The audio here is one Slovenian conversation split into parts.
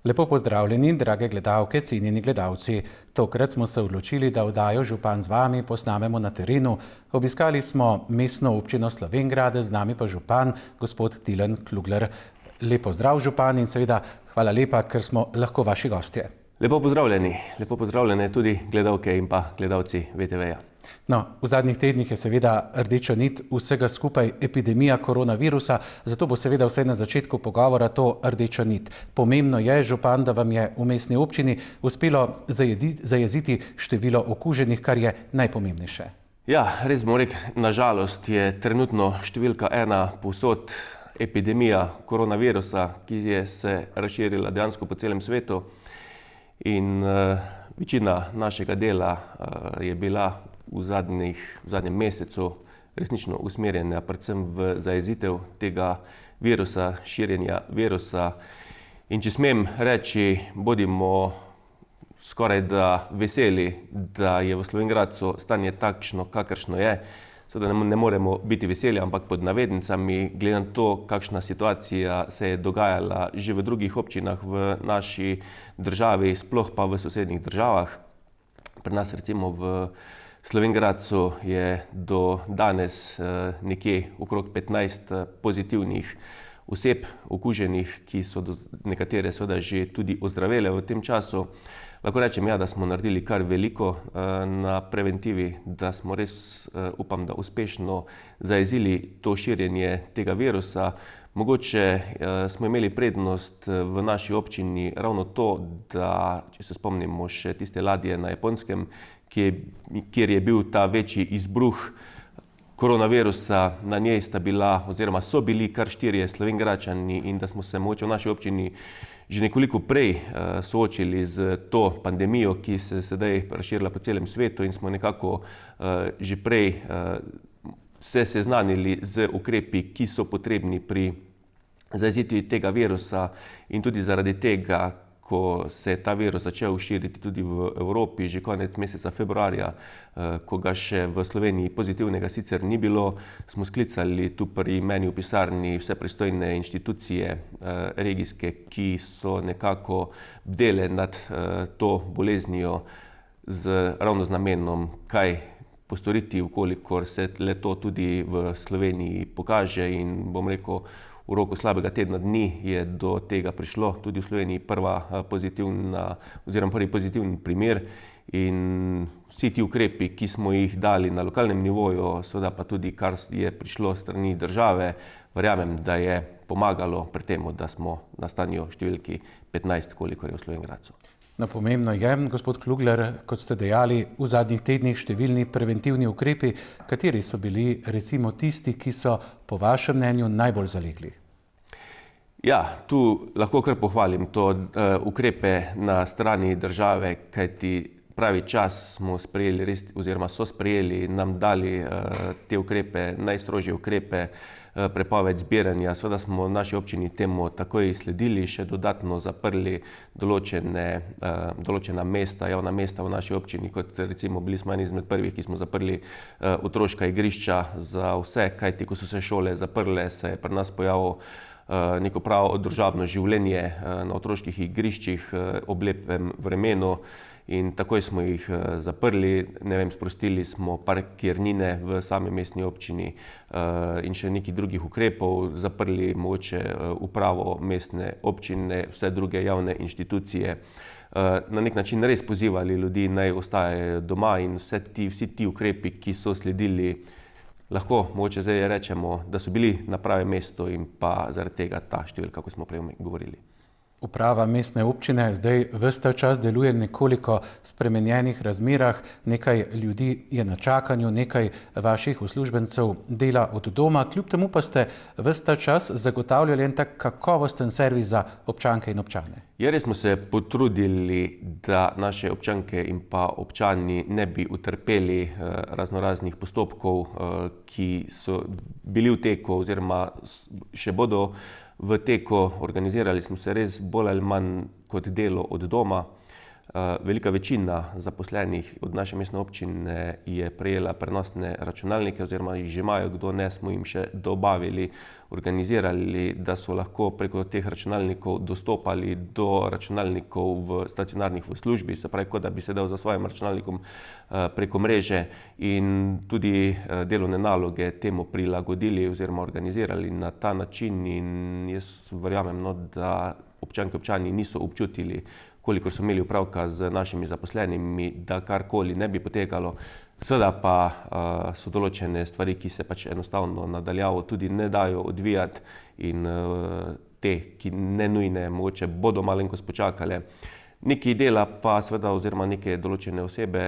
Lepo pozdravljeni, drage gledalke, cenjeni gledalci. Tokrat smo se odločili, da oddajo Župan z vami posnamemo na terenu. Obiskali smo mestno občino Slovenj Gradec, z nami pa župan, gospod Tilen Klugler. Lepo zdrav, župan, in seveda hvala lepa, ker smo lahko vaši gostje. Lepo pozdravljene tudi gledalke in pa gledalci VTV-ja. No, v zadnjih tednih je seveda rdeča nit vsega skupaj epidemija koronavirusa, zato bo seveda vse na začetku pogovora to rdeča nit. Pomembno je, župan, da vam je v mestni občini uspelo zajeziti število okuženih, kar je najpomembnejše. Ja, res bomo rekli, nažalost je trenutno številka 1 povsod epidemija koronavirusa, ki je se razširila dejansko po celem svetu. In večina našega dela je bila v zadnjem mesecu resnično usmerjena predvsem v zajezitev tega virusa, širjenja virusa. In če smem reči, bodimo skoraj da veseli, da je v Slovenj Gradcu stanje takšno, kakršno je. Seveda ne moremo biti veseli, ampak pod navednicami, glede na to, kakšna situacija se je dogajala že v drugih občinah v naši državi, sploh pa v sosednjih državah. Pri nas recimo v Slovenj Gradcu je do danes nekje okrog 15 pozitivnih oseb okuženih, ki so nekatere seveda že tudi ozdravele v tem času. Lahko rečem, ja, da smo naredili kar veliko na preventivi, da smo res, upam, da uspešno zajezili to širjenje tega virusa. Mogoče smo imeli prednost v naši občini ravno to, da, če se spomnimo še tiste ladje na Japonskem, kjer je bil ta večji izbruh koronavirusa, na njej sta bila oziroma so bili kar 4 Slovenjgradčani in da smo se mogoče v naši občini že nekoliko prej soočili z to pandemijo, ki se sedaj razširila po celem svetu, in smo nekako že prej se seznanili z ukrepi, ki so potrebni pri zajezitvi tega virusa. In tudi zaradi tega, ko se je ta virus začel širiti tudi v Evropi, že konec meseca februarja, ko ga še v Sloveniji pozitivnega sicer ni bilo, smo sklicali tu pri meni v pisarni vse pristojne inštitucije regijske, ki so nekako bdele nad to boleznijo ravno z namenom, kaj postoriti, vkolikor se le to tudi v Sloveniji pokaže. In bom rekel, v roku slabega tedna dni je do tega prišlo tudi v Sloveniji prvi pozitivni primer. In vsi ti ukrepi, ki smo jih dali na lokalnem nivoju, seveda pa tudi kar je prišlo strani države, verjamem, da je pomagalo pri tem, da smo na stanju številki 15, kolikor je v Slovenj Gradcu. No, pomembno je, gospod Klugler, kot ste dejali, v zadnjih tednih številni preventivni ukrepi. Kateri so bili recimo tisti, ki so po vašem mnenju najbolj zalegli? Ja, tu lahko kar pohvalim to ukrepe na strani države, kajti pravi čas smo sprejeli oziroma so sprejeli, nam dali te ukrepe, najstrožje ukrepe, prepoved zbiranja. Seveda smo v naši občini temu takoj sledili, še dodatno zaprli določena mesta, javna mesta v naši občini, kot recimo bili smo eni izmed prvih, ki smo zaprli otroška igrišča za vse, kajti ko so se šole zaprle, se je pri nas pojavilo neko pravo družabno življenje na otroških igriščih ob lepem vremenu. In takoj smo jih zaprli, sprostili smo parkirnine v sami mestni občini in še nekaj drugih ukrepov, zaprli mogoče upravo mestne občine, vse druge javne inštitucije. Na nek način res pozivali ljudi, naj ostajajo doma, in vsi ti ukrepi, ki so sledili, lahko mogoče zdaj rečemo, da so bili na pravem mestu, in pa zaradi tega ta številka, kako smo prej govorili. Uprava mestne občine zdaj ves ta čas deluje v nekoliko spremenjenih razmerah. Nekaj ljudi je na čakanju, nekaj vaših uslužbencev dela od doma. Kljub temu pa ste ves ta čas zagotavljali en tak kakovosten servis za občanke in občane. Res smo se potrudili, da naše občanke in pa občani ne bi utrpeli raznoraznih postopkov, ki so bili v teku oziroma še bodo v teku. Organizirali smo se res bolj ali manj kot delo od doma. Velika večina zaposlenih od naše mestne občine je prejela prenosne računalnike oziroma jih že imajo, kdo ne, smo jim še dobavili, organizirali, da so lahko preko teh računalnikov dostopali do računalnikov v stacionarnih v službi, se pravi, kot da bi sedel za svojim računalnikom preko mreže, in tudi delovne naloge temu prilagodili oziroma organizirali na ta način, in jaz verjamem, da občanke občani niso občutili, kolikor so imeli opravka z našimi zaposlenimi, da karkoli ne bi potekalo. Seveda pa so določene stvari, ki se pač enostavno nadaljavo tudi ne dajo odvijati, in te, ki ne nujne, mogoče bodo malenkost počakale. Nekaj dela pa seveda oziroma neke določene osebe,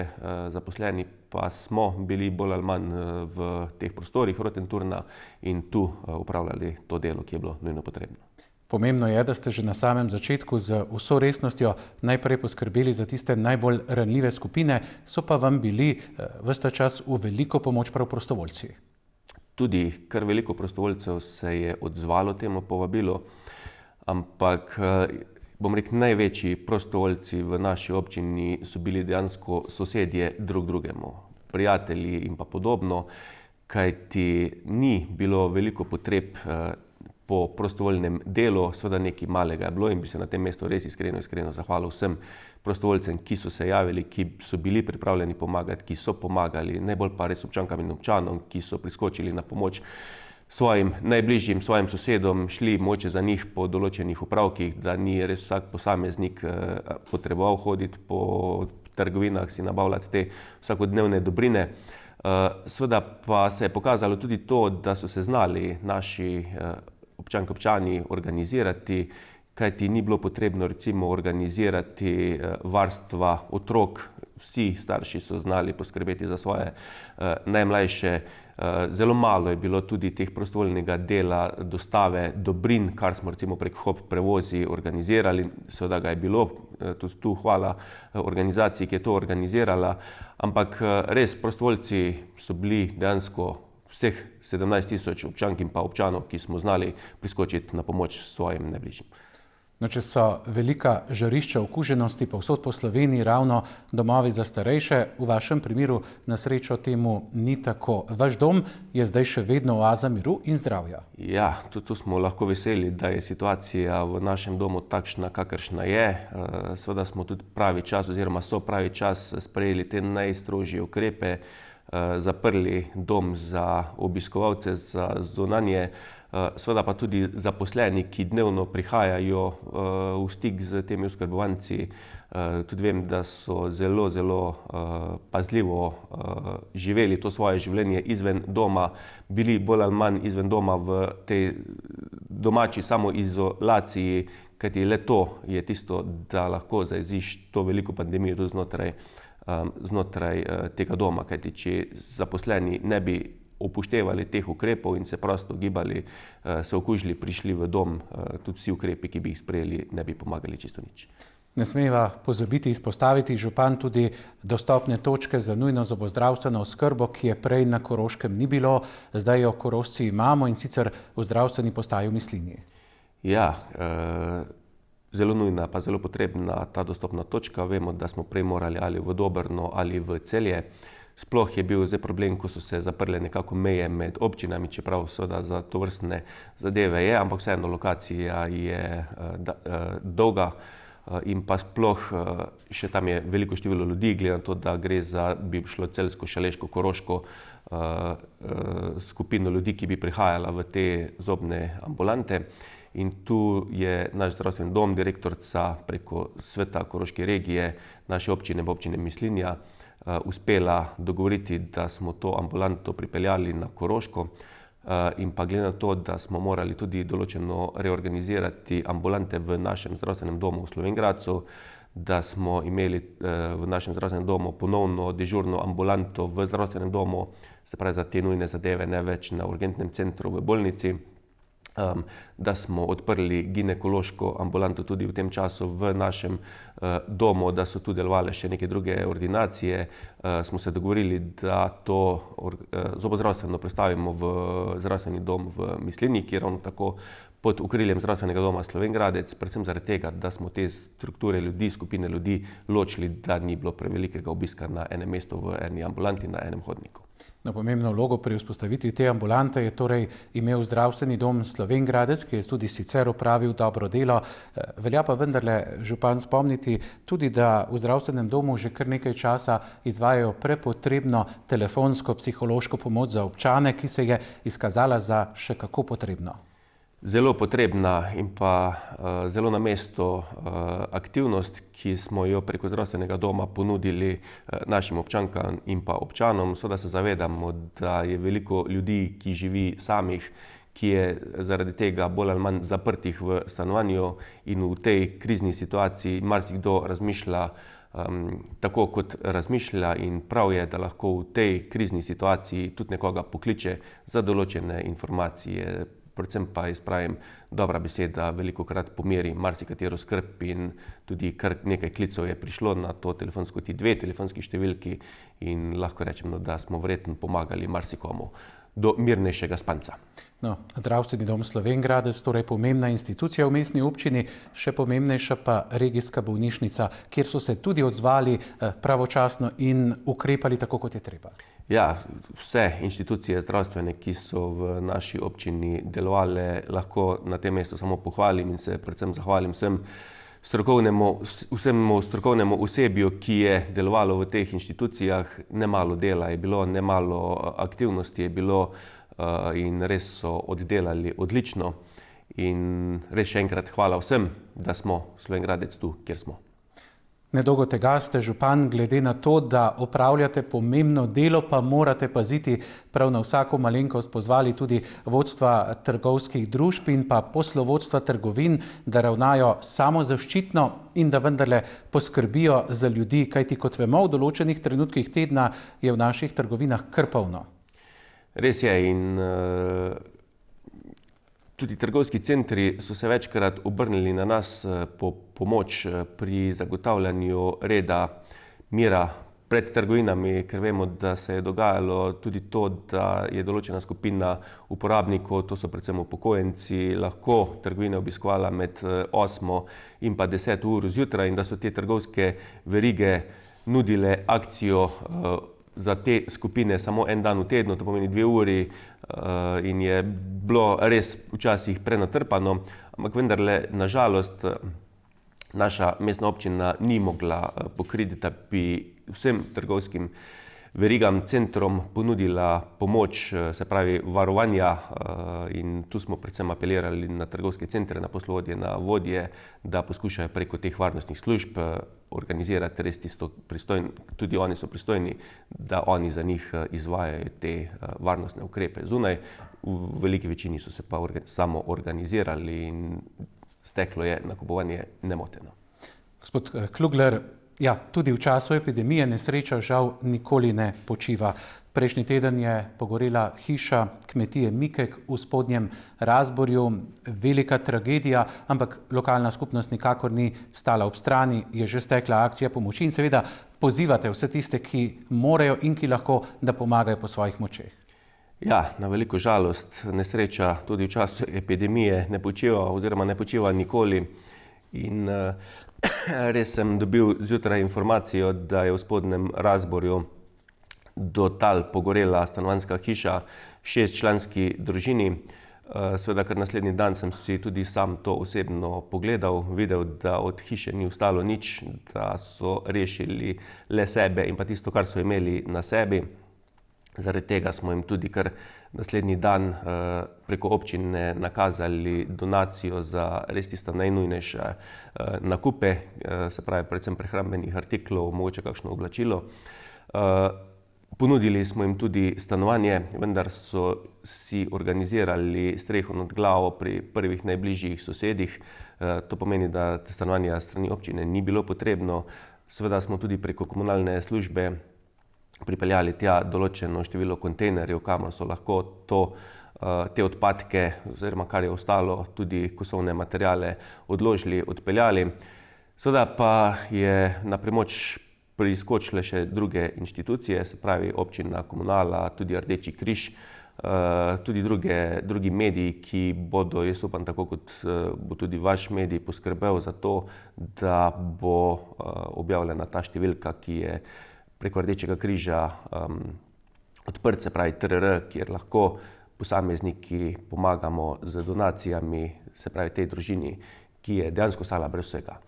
zaposleni, pa smo bili bolj ali manj v teh prostorih Rotenturna in tu upravljali to delo, ki je bilo nujno potrebno. Pomembno je, da ste že na samem začetku z vso resnostjo najprej poskrbeli za tiste najbolj ranljive skupine, so pa vam bili ves ta čas v veliko pomoč prav prostovoljci. Tudi kar veliko prostovoljcev se je odzvalo temu povabilu, ampak bom rekel, največji prostovoljci v naši občini so bili dejansko sosedje drug drugemu, prijatelji in pa podobno, kajti ni bilo veliko potreb po prostovoljnem delu, seveda nekaj malega je bilo, in bi se na tem mestu res iskreno zahvalil vsem prostovoljcem, ki so se javili, ki so bili pripravljeni pomagati, ki so pomagali, najbolj pa res občankam in občanom, ki so priskočili na pomoč svojim najbližjim, svojim sosedom, šli moče za njih po določenih opravkih, da ni res vsak posameznik potreboval hoditi po trgovinah, si nabavljati te vsakodnevne dobrine. Seveda pa se je pokazalo tudi to, da so se znali naši občanke občani organizirati, kajti ni bilo potrebno recimo organizirati varstva otrok. Vsi starši so znali poskrbeti za svoje najmlajše. Zelo malo je bilo tudi teh prostovoljnega dela dostave dobrin, kar smo recimo prek HOP prevozi organizirali. Seveda ga je bilo, tudi tu hvala organizaciji, ki je to organizirala, ampak res prostovoljci so bili dejansko vseh 17 000 občank in pa občanov, ki smo znali priskočiti na pomoč svojim najbližjim. No, če so velika žarišča okuženosti povsod po Sloveniji ravno domovi za starejše, v vašem primeru na srečo temu ni tako. Vaš dom je zdaj še vedno oaza miru in zdravja. Ja, tudi tu smo lahko veseli, da je situacija v našem domu takšna, kakršna je. Seveda smo tudi pravi čas oziroma so pravi čas sprejeli te najstrožje ukrepe, zaprli dom za obiskovalce, za zunanje, seveda pa tudi zaposleni, ki dnevno prihajajo v stik z temi oskrbovanci. Tudi vem, da so zelo pazljivo živeli to svoje življenje izven doma, bili bolj ali manj izven doma v tej domači samoizolaciji, kajti le to je tisto, da lahko zajezdiš to veliko pandemijo tudi znotraj tega doma, kajti če zaposleni ne bi upoštevali teh ukrepov in se prosto gibali, se okužili, prišli v dom, tudi vsi ukrepi, ki bi jih sprejeli, ne bi pomagali čisto nič. Ne smeva pozabiti izpostaviti, župan, tudi dostopne točke za nujno zobozdravstveno oskrbo, ki je prej na Koroškem ni bilo, zdaj jo Korošci imamo, in sicer v zdravstveni postaji v Mislinji. Ja, zelo nujna pa zelo potrebna ta dostopna točka. Vemo, da smo prej morali ali v Dobrno ali v Celje. Sploh je bil zdaj problem, ko so se zaprle nekako meje med občinami, čeprav seveda za tovrstne zadeve je, ampak vseeno lokacija je dolga in pa sploh še tam je veliko število ljudi, glede na to, da gre za, bi šlo celjsko, šaleško, koroško skupino ljudi, ki bi prihajala v te zobne ambulante. In tu je naš zdravstveni dom, direktorica preko sveta Koroške regije, naše občine, občine Mislinja, uspela dogovoriti, da smo to ambulanto pripeljali na Koroško, in pa glede na to, da smo morali tudi določeno reorganizirati ambulante v našem zdravstvenem domu v Slovenj Gradcu, da smo imeli v našem zdravstvenem domu ponovno dežurno ambulanto v zdravstvenem domu, se pravi za te nujne zadeve, ne več na urgentnem centru v bolnici, da smo odprli ginekološko ambulanto tudi v tem času v našem domu, da so tu delovale še neke druge ordinacije. Smo se dogovorili, da to zobozdravstveno prestavimo v zdravstveni dom v Mislinji, ki ravno tako pod okriljem Zdravstvenega doma Slovenj Gradec, predvsem zaradi tega, da smo te strukture ljudi, skupine ljudi ločili, da ni bilo prevelikega obiska na enem mestu v eni ambulanti, na enem hodniku. No, pomembno vlogo pri vzpostavitvi te ambulante je torej imel Zdravstveni dom Slovenj Gradec, ki je tudi sicer opravil dobro delo. Velja pa vendarle, župan, spomniti tudi, da v Zdravstvenem domu že kar nekaj časa izvajajo prepotrebno telefonsko psihološko pomoč za občane, ki se je izkazala za še kako potrebno. Zelo potrebna in pa zelo na mestu aktivnost, ki smo jo preko Zdravstvenega doma ponudili našim občankam in pa občanom. Seveda se zavedamo, da je veliko ljudi, ki živi samih, ki je zaradi tega bolj ali manj zaprtih v stanovanju, in v tej krizni situaciji marsikdo razmišlja tako, kot razmišlja, in prav je, da lahko v tej krizni situaciji tudi nekoga pokliče za določene informacije. Predvsem pa izpravim, dobra beseda velikokrat pomeri marsikatero skrb, in tudi kar nekaj klicev je prišlo na to telefonsko, ti 2 telefonski številki, in lahko rečem, da smo verjetno pomagali marsikomu do mirnejšega spanca. No, Zdravstveni dom Slovenj Gradec, torej pomembna institucija v mestni občini, še pomembnejša pa regijska bolnišnica, kjer so se tudi odzvali pravočasno in ukrepali tako, kot je treba. Ja, vse institucije zdravstvene, ki so v naši občini delovale, lahko na tem mestu samo pohvalim in se predvsem zahvalim vsemu strokovnemu osebju, ki je delovalo v teh institucijah. Nemalo dela je bilo, nemalo aktivnosti je bilo in res so oddelali odlično. In res še enkrat hvala vsem, da smo Slovenj Gradec tu, kjer smo. Nedolgo tega ste, župan, glede na to, da opravljate pomembno delo, pa morate paziti prav na vsako malenkost, pozvali tudi vodstva trgovskih družb in pa poslovodstva trgovin, da ravnajo samozaščitno in da vendarle poskrbijo za ljudi, kajti kot vemo, v določenih trenutkih tedna je v naših trgovinah kar polno. Res je, in tudi trgovski centri so se večkrat obrnili na nas po pomoč pri zagotavljanju reda, mira pred trgovinami, ker vemo, da se je dogajalo tudi to, da je določena skupina uporabnikov, to so predvsem upokojenci, lahko trgovine obiskovala med 8 in pa 10 ur zjutraj, in da so te trgovske verige nudile akcijo za te skupine samo en dan v tednu, to pomeni 2 uri, in je bilo res včasih prenatrpano, ampak vendarle, na žalost, naša mestna občina ni mogla pokriti, da bi vsem trgovskim verigam, centrom ponudila pomoč, se pravi varovanja, in tu smo predvsem apelirali na trgovske centre, na poslovodje, na vodje, da poskušajo preko teh varnostnih služb organizirati res tisto pristojno, tudi oni so pristojni, da oni za njih izvajajo te varnostne ukrepe zunaj. V veliki večini so se pa samo organizirali in steklo je nakupovanje nemoteno. Gospod Klugler, ja, tudi v času epidemije nesreča žal nikoli ne počiva. Prejšnji teden je pogorela hiša kmetije Mikek v Spodnjem Razborju. Velika tragedija, ampak lokalna skupnost nikakor ni stala ob strani, je že stekla akcija pomoči in seveda pozivate vse tiste, ki morejo in ki lahko, da pomagajo po svojih močeh. Ja, na veliko žalost nesreča tudi v času epidemije ne počiva oziroma ne počiva nikoli. In res sem dobil zjutraj informacijo, da je v Spodnjem Razborju do tal pogorela stanovanjska hiša 6-članski družini. Seveda, ker naslednji dan sem si tudi sam to osebno pogledal, videl, da od hiše ni ostalo nič, da so rešili le sebe in pa tisto, kar so imeli na sebi. Zaradi tega smo jim tudi kar naslednji dan preko občine nakazali donacijo za res tiste najnujnejše nakupe, se pravi predvsem prehrambenih artiklov, mogoče kakšno oblačilo. Ponudili smo jim tudi stanovanje, vendar so si organizirali streho nad glavo pri prvih najbližjih sosedih. To pomeni, da te stanovanja strani občine ni bilo potrebno. Seveda smo tudi preko komunalne službe pripeljali tja določeno število kontejnerjev, kamor so lahko te odpadke oziroma kar je ostalo, tudi kosovne materiale odložili, odpeljali. Seveda pa je na pomoč priskočile še druge inštitucije, se pravi občina, komunala, tudi Rdeči križ. tudi drugi mediji, ki bodo, jaz upam, tako kot bo tudi vaš medij poskrbel za to, da bo objavljena ta številka, ki je preko Rdečega križa odprt, se pravi TRR, kjer lahko posamezniki pomagamo z donacijami, se pravi tej družini, ki je dejansko ostala brez vsega.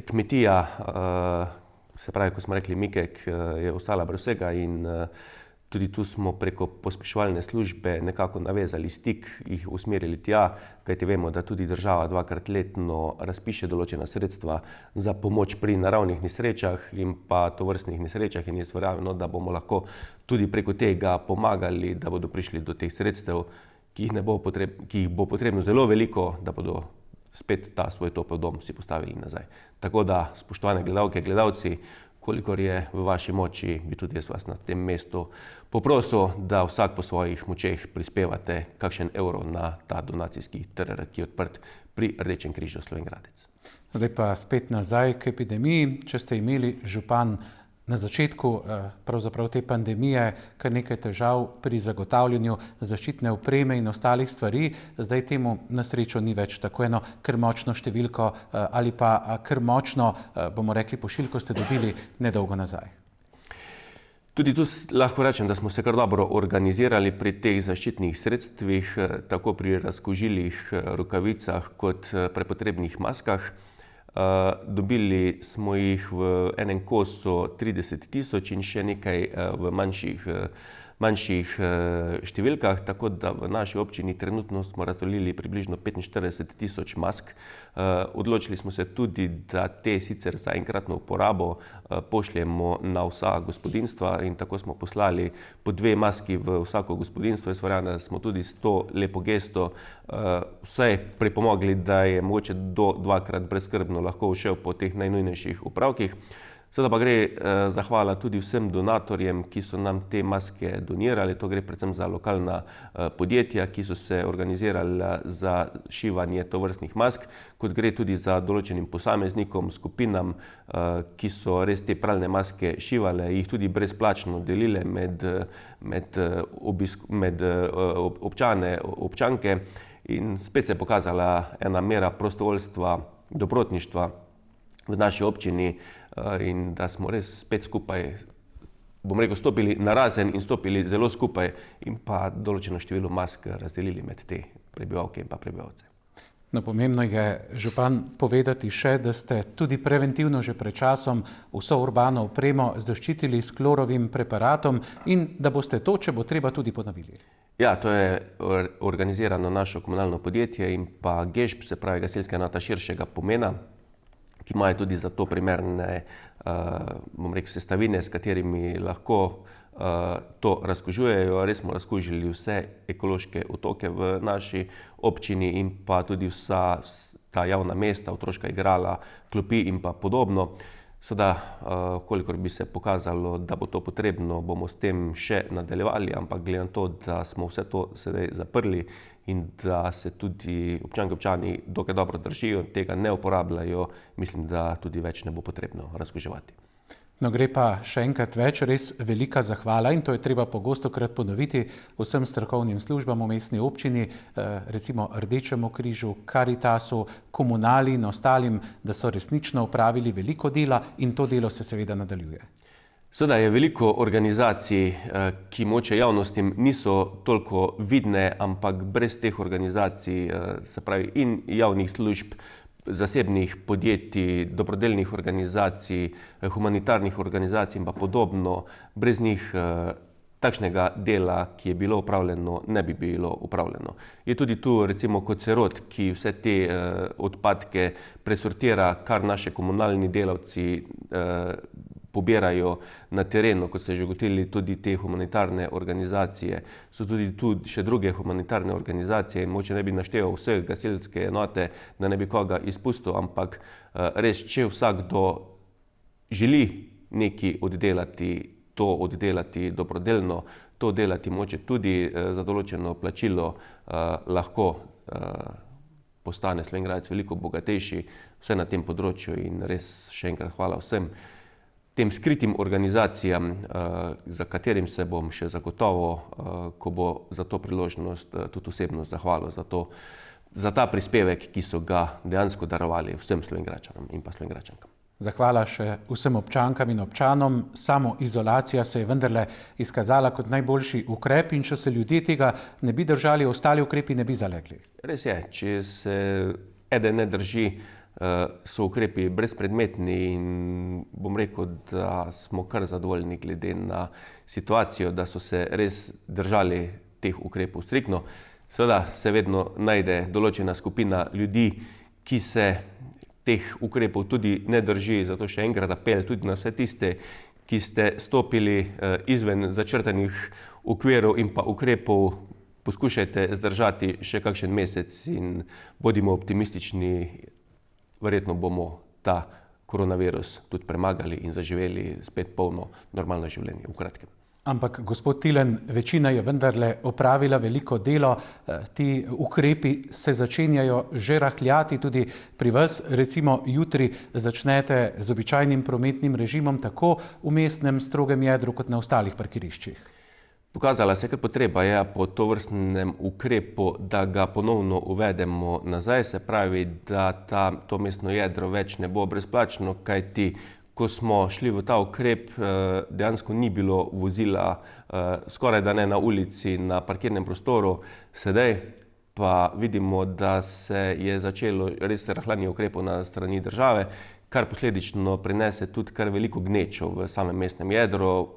Kmetija, se pravi, ko smo rekli Mikek, je ostala brez vsega in tudi tu smo preko pospeševalne službe nekako navezali stik, jih usmerili tja, kajti vemo, da tudi država 2-krat letno razpiše določena sredstva za pomoč pri naravnih nesrečah in pa tovrstnih nesrečah in jaz verjamem, da bomo lahko tudi preko tega pomagali, da bodo prišli do teh sredstev, ki jih bo potrebno zelo veliko, da bodo spet ta svoj topel dom si postavili nazaj. Tako da, spoštovane gledalke, gledalci, kolikor je v vaši moči, bi tudi jaz vas na tem mestu poprosil, da vsak po svojih močeh prispevate kakšen evro na ta donacijski TRR, ki je odprt pri Rdečem križu Slovenj Gradec. Zdaj pa spet nazaj k epidemiji. Če ste imeli, župan, na začetku pravzaprav te pandemije kar nekaj težav pri zagotavljanju zaščitne opreme in ostalih stvari, zdaj temu na srečo ni več tako eno kar močno številko ali pa kar močno, bomo rekli, pošiljko ste dobili nedolgo nazaj. Tudi tu lahko rečem, da smo se kar dobro organizirali pri teh zaščitnih sredstvih, tako pri razkužilih, rokavicah kot prepotrebnih maskah. Dobili smo jih v enem kosu 30 000 in še nekaj v manjših številkah, tako da v naši občini trenutno smo razdelili približno 45 000 mask. Odločili smo se tudi, da te sicer za enkratno uporabo pošljemo na vsa gospodinjstva in tako smo poslali po 2 maski v vsako gospodinjstvo. Jaz verjamem, da smo tudi s to lepo gesto vsaj pripomogli, da je mogoče do 2-krat brezskrbno lahko všel po teh najnujnejših opravkih. Seveda pa gre zahvala tudi vsem donatorjem, ki so nam te maske donirali. To gre predvsem za lokalna podjetja, ki so se organizirala za šivanje tovrstnih mask, kot gre tudi za določenim posameznikom, skupinam, ki so res te pralne maske šivale, jih tudi brezplačno delile med občane, občanke in spet se je pokazala ena mera prostovoljstva, dobrotništva v naši občini in da smo res spet skupaj, bom rekel, stopili narazen in stopili zelo skupaj in pa določeno število mask razdelili med te prebivalke in pa prebivalce. No, pomembno je, župan, povedati še, da ste tudi preventivno že pred časom vso urbano opremo zaščitili s klorovim preparatom in da boste to, če bo treba, tudi ponovili. Ja, to je organizirano našo komunalno podjetje in pa GEŠP, se pravi gasilska enota širšega pomena, ki imajo tudi za to primerne, bom rekel, sestavine, s katerimi lahko to razkužujejo. Res smo razkužili vse ekološke otoke v naši občini in pa tudi vsa ta javna mesta, otroška igrala, klopi in pa podobno. Seveda, kolikor bi se pokazalo, da bo to potrebno, bomo s tem še nadaljevali, ampak glede na to, da smo vse to sedaj zaprli in da se tudi občani dokaj dobro držijo, tega ne uporabljajo, mislim, da tudi več ne bo potrebno razkuževati. No, gre pa še enkrat več, res velika zahvala in to je treba pogostokrat ponoviti vsem strokovnim službam v mestni občini, recimo Rdečemu križu, Karitasu, Komunali in ostalim, da so resnično opravili veliko dela in to delo se seveda nadaljuje. Seveda je veliko organizacij, ki mogoče javnostim niso toliko vidne, ampak brez teh organizacij, se pravi in javnih služb, zasebnih podjetij, dobrodelnih organizacij, humanitarnih organizacij in pa podobno, brez njih takšnega dela, ki je bilo upravljeno, ne bi bilo upravljeno. Je tudi tu recimo kot Cerod, ki vse te odpadke presortira, kar naši komunalni delavci pobirajo na terenu, kot ste že ugotovili, tudi te humanitarne organizacije. So tudi tu še druge humanitarne organizacije in mogoče ne bi našteval vseh gasilske enote, da ne bi koga izpustil, ampak res, če vsakdo želi nekaj oddelati, to oddelati dobrodelno, to delati mogoče tudi za določeno plačilo, lahko postane Slovenj Gradec veliko bogatejši, vse na tem področju in res še enkrat hvala vsem. tem skritim organizacijam, za katerim se bom še zagotovo, ko bo za to priložnost, tudi osebno zahvalil za ta prispevek, ki so ga dejansko darovali vsem Slovenjgračanom in pa Slovenjgračankam. Zahvala še vsem občankam in občanom. Samoizolacija se je vendarle izkazala kot najboljši ukrep in če se ljudje tega ne bi držali, ostali ukrepi ne bi zalegli. Res je, če se eden ne drži, so ukrepi brezpredmetni in bom rekel, da smo kar zadovoljni glede na situacijo, da so se res držali teh ukrepov striktno. Seveda se vedno najde določena skupina ljudi, ki se teh ukrepov tudi ne drži, zato še enkrat apel tudi na vse tiste, ki ste stopili izven začrtanih okvirov in pa ukrepov, poskušajte zdržati še kakšen mesec in bodimo optimistični, verjetno bomo ta koronavirus tudi premagali in zaživeli spet polno normalno življenje v kratkem. Ampak, gospod Tilen, večina je vendarle opravila veliko delo, ti ukrepi se začenjajo že rahljati tudi pri vas. Recimo jutri začnete z običajnim prometnim režimom tako v mestnem strogem jedru kot na ostalih parkiriščih. Pokazala se je potreba po tovrstnem ukrepu, da ga ponovno uvedemo nazaj, se pravi, da to mestno jedro več ne bo brezplačno, kajti ko smo šli v ta ukrep, dejansko ni bilo vozila skoraj da ne na ulici, na parkirnem prostoru. Sedaj pa vidimo, da se je začelo res rahljanje ukrepov na strani države, kar posledično prinese tudi kar veliko gnečo v samem mestnem jedru.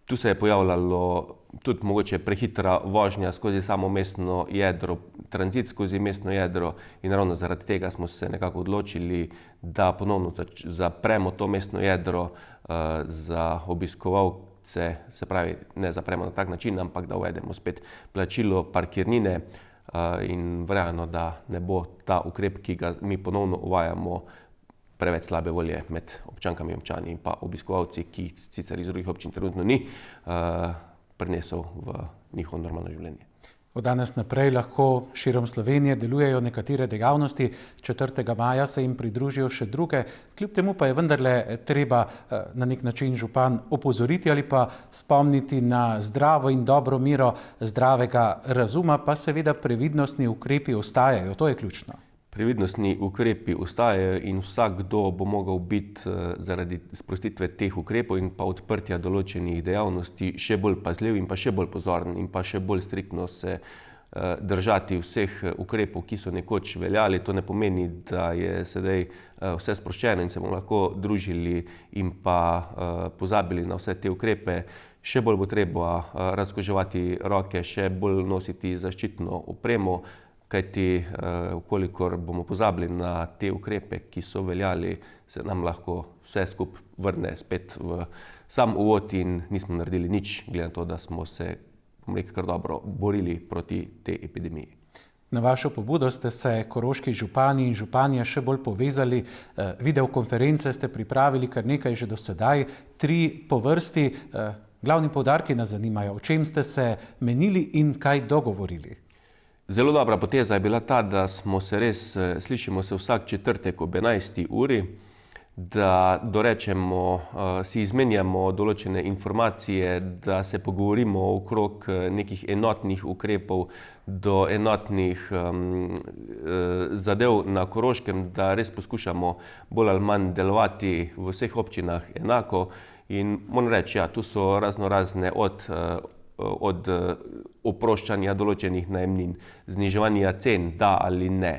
Tu se je pojavljalo tudi mogoče prehitra vožnja skozi samo mestno jedro, tranzit skozi mestno jedro in ravno zaradi tega smo se nekako odločili, da ponovno zapremo to mestno jedro za obiskovalce, se pravi, ne zapremo na tak način, ampak da uvedemo spet plačilo parkirnine in verjamem, da ne bo ta ukrep, ki ga mi ponovno uvajamo, preveč slabe volje med občankami in občani in pa obiskovalci, ki sicer iz drugih občin trenutno ni, prinesel v njihovo normalno življenje. Od danes naprej lahko širom Slovenije delujejo nekatere dejavnosti, 4. maja se jim pridružijo še druge, kljub temu pa je vendarle treba na nek način župan opozoriti ali pa spomniti na zdravo in dobro mero zdravega razuma, pa seveda previdnostni ukrepi ostajajo, to je ključno. Previdnostni ukrepi ostajajo in vsakdo bo mogel biti zaradi sprostitve teh ukrepov in pa odprtja določenih dejavnosti še bolj pazljiv in pa še bolj pozoren in pa še bolj striktno se držati vseh ukrepov, ki so nekoč veljali. To ne pomeni, da je sedaj vse sproščeno in se bomo lahko družili in pa pozabili na vse te ukrepe. Še bolj bo treba razkuževati roke, še bolj nositi zaščitno opremo, kajti vkolikor bomo pozabili na te ukrepe, ki so veljali, se nam lahko vse skupaj vrne spet v sam uvod in nismo naredili nič, glede na to, da smo se, bom rekel, kar dobro borili proti tej epidemiji. Na vašo pobudo ste se koroški župani in županje še bolj povezali, videokonference ste pripravili kar nekaj že do sedaj, 3 po vrsti. Glavni poudarki nas zanimajo, o čem ste se menili in kaj dogovorili? Zelo dobra poteza je bila ta, da smo se res, slišimo se vsak četrtek ob 11. uri, da dorečemo, si izmenjamo določene informacije, da se pogovorimo okrog nekih enotnih ukrepov do enotnih zadev na Koroškem, da res poskušamo bolj ali manj delovati v vseh občinah enako. In moram reči, tu so razne od oproščanja določenih najemnin, zniževanja cen, da ali ne,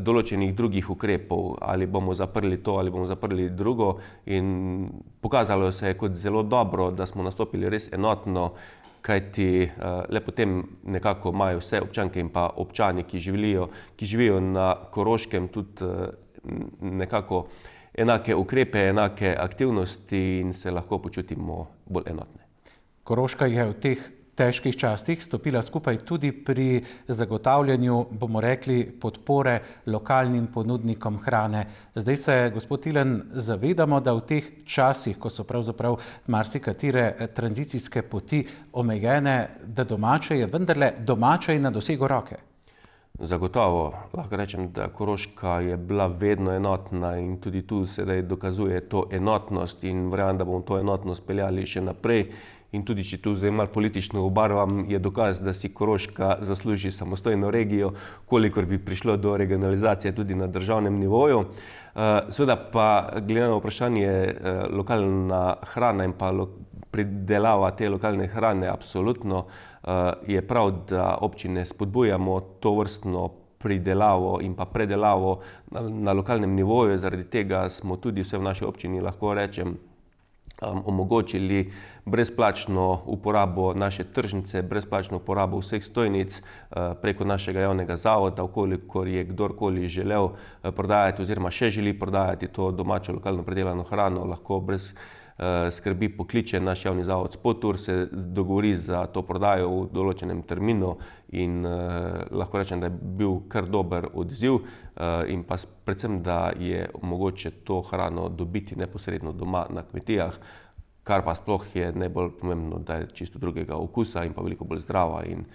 določenih drugih ukrepov, ali bomo zaprli to ali bomo zaprli drugo. In pokazalo se je kot zelo dobro, da smo nastopili res enotno, kajti le potem nekako imajo vse občanke in pa občani, ki živijo na Koroškem, tudi nekako enake ukrepe, enake aktivnosti in se lahko počutimo bolj enotne. Koroška je v teh težkih časih stopila skupaj tudi pri zagotavljanju, bomo rekli, podpore lokalnim ponudnikom hrane. Zdaj se, gospod Tilen, zavedamo, da v teh časih, ko so pravzaprav marsikatere tranzicijske poti omejene, da domače je vendarle domače in na dosegu roke. Zagotovo lahko rečem, da Koroška je bila vedno enotna in tudi tu sedaj dokazuje to enotnost in verjamem, da bomo to enotnost peljali še naprej. In tudi, če tu zdaj malo politično obarvam, je dokaz, da si Koroška zasluži samostojno regijo, kolikor bi prišlo do regionalizacije tudi na državnem nivoju. Seveda pa, glede na vprašanje, lokalna hrana in pa pridelava te lokalne hrane, absolutno je prav, da občine spodbujamo tovrstno pridelavo in pa predelavo na lokalnem nivoju. Zaradi tega smo tudi vse v naši občini, lahko rečem, omogočili brezplačno uporabo naše tržnice, brezplačno uporabo vseh stojnic preko našega javnega zavoda, vkolikor je kdorkoli želel prodajati oziroma še želi prodajati to domačo lokalno predelano hrano, lahko brez skrbi pokliče naš javni zavod Spotur, se dogovori za to prodajo v določenem terminu in lahko rečem, da je bil kar dober odziv in pa predvsem, da je mogoče to hrano dobiti neposredno doma na kmetijah, kar pa sploh je najbolj pomembno, da je čisto drugega okusa in pa veliko bolj zdrava in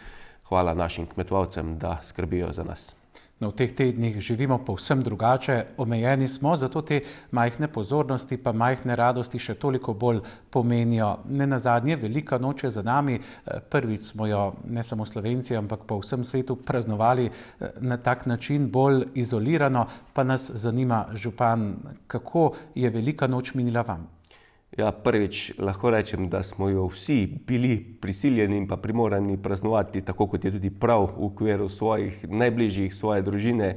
hvala našim kmetovalcem, da skrbijo za nas. No, v teh tednih živimo povsem drugače, omejeni smo, zato te majhne pozornosti pa majhne radosti še toliko bolj pomenijo. Nenazadnje, velika noč je za nami, prvič smo jo ne samo Slovenci, ampak po vsem svetu praznovali na tak način, bolj izolirano, pa nas zanima, župan, kako je velika noč minila vam? Ja, prvič lahko rečem, da smo jo vsi bili prisiljeni in pa primorani praznovati, tako kot je tudi prav v okviru svojih najbližjih, svoje družine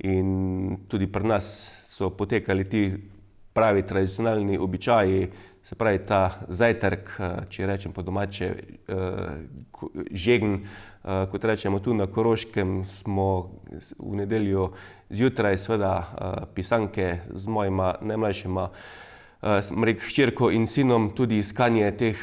in tudi pri nas so potekali ti pravi tradicionalni običaji, se pravi ta zajtrk, če rečem po domače, žegn, kot rečemo tu na Koroškem, smo v nedeljo zjutraj seveda pisanke z mojima najmlajšima hčerko in sinom, tudi iskanje teh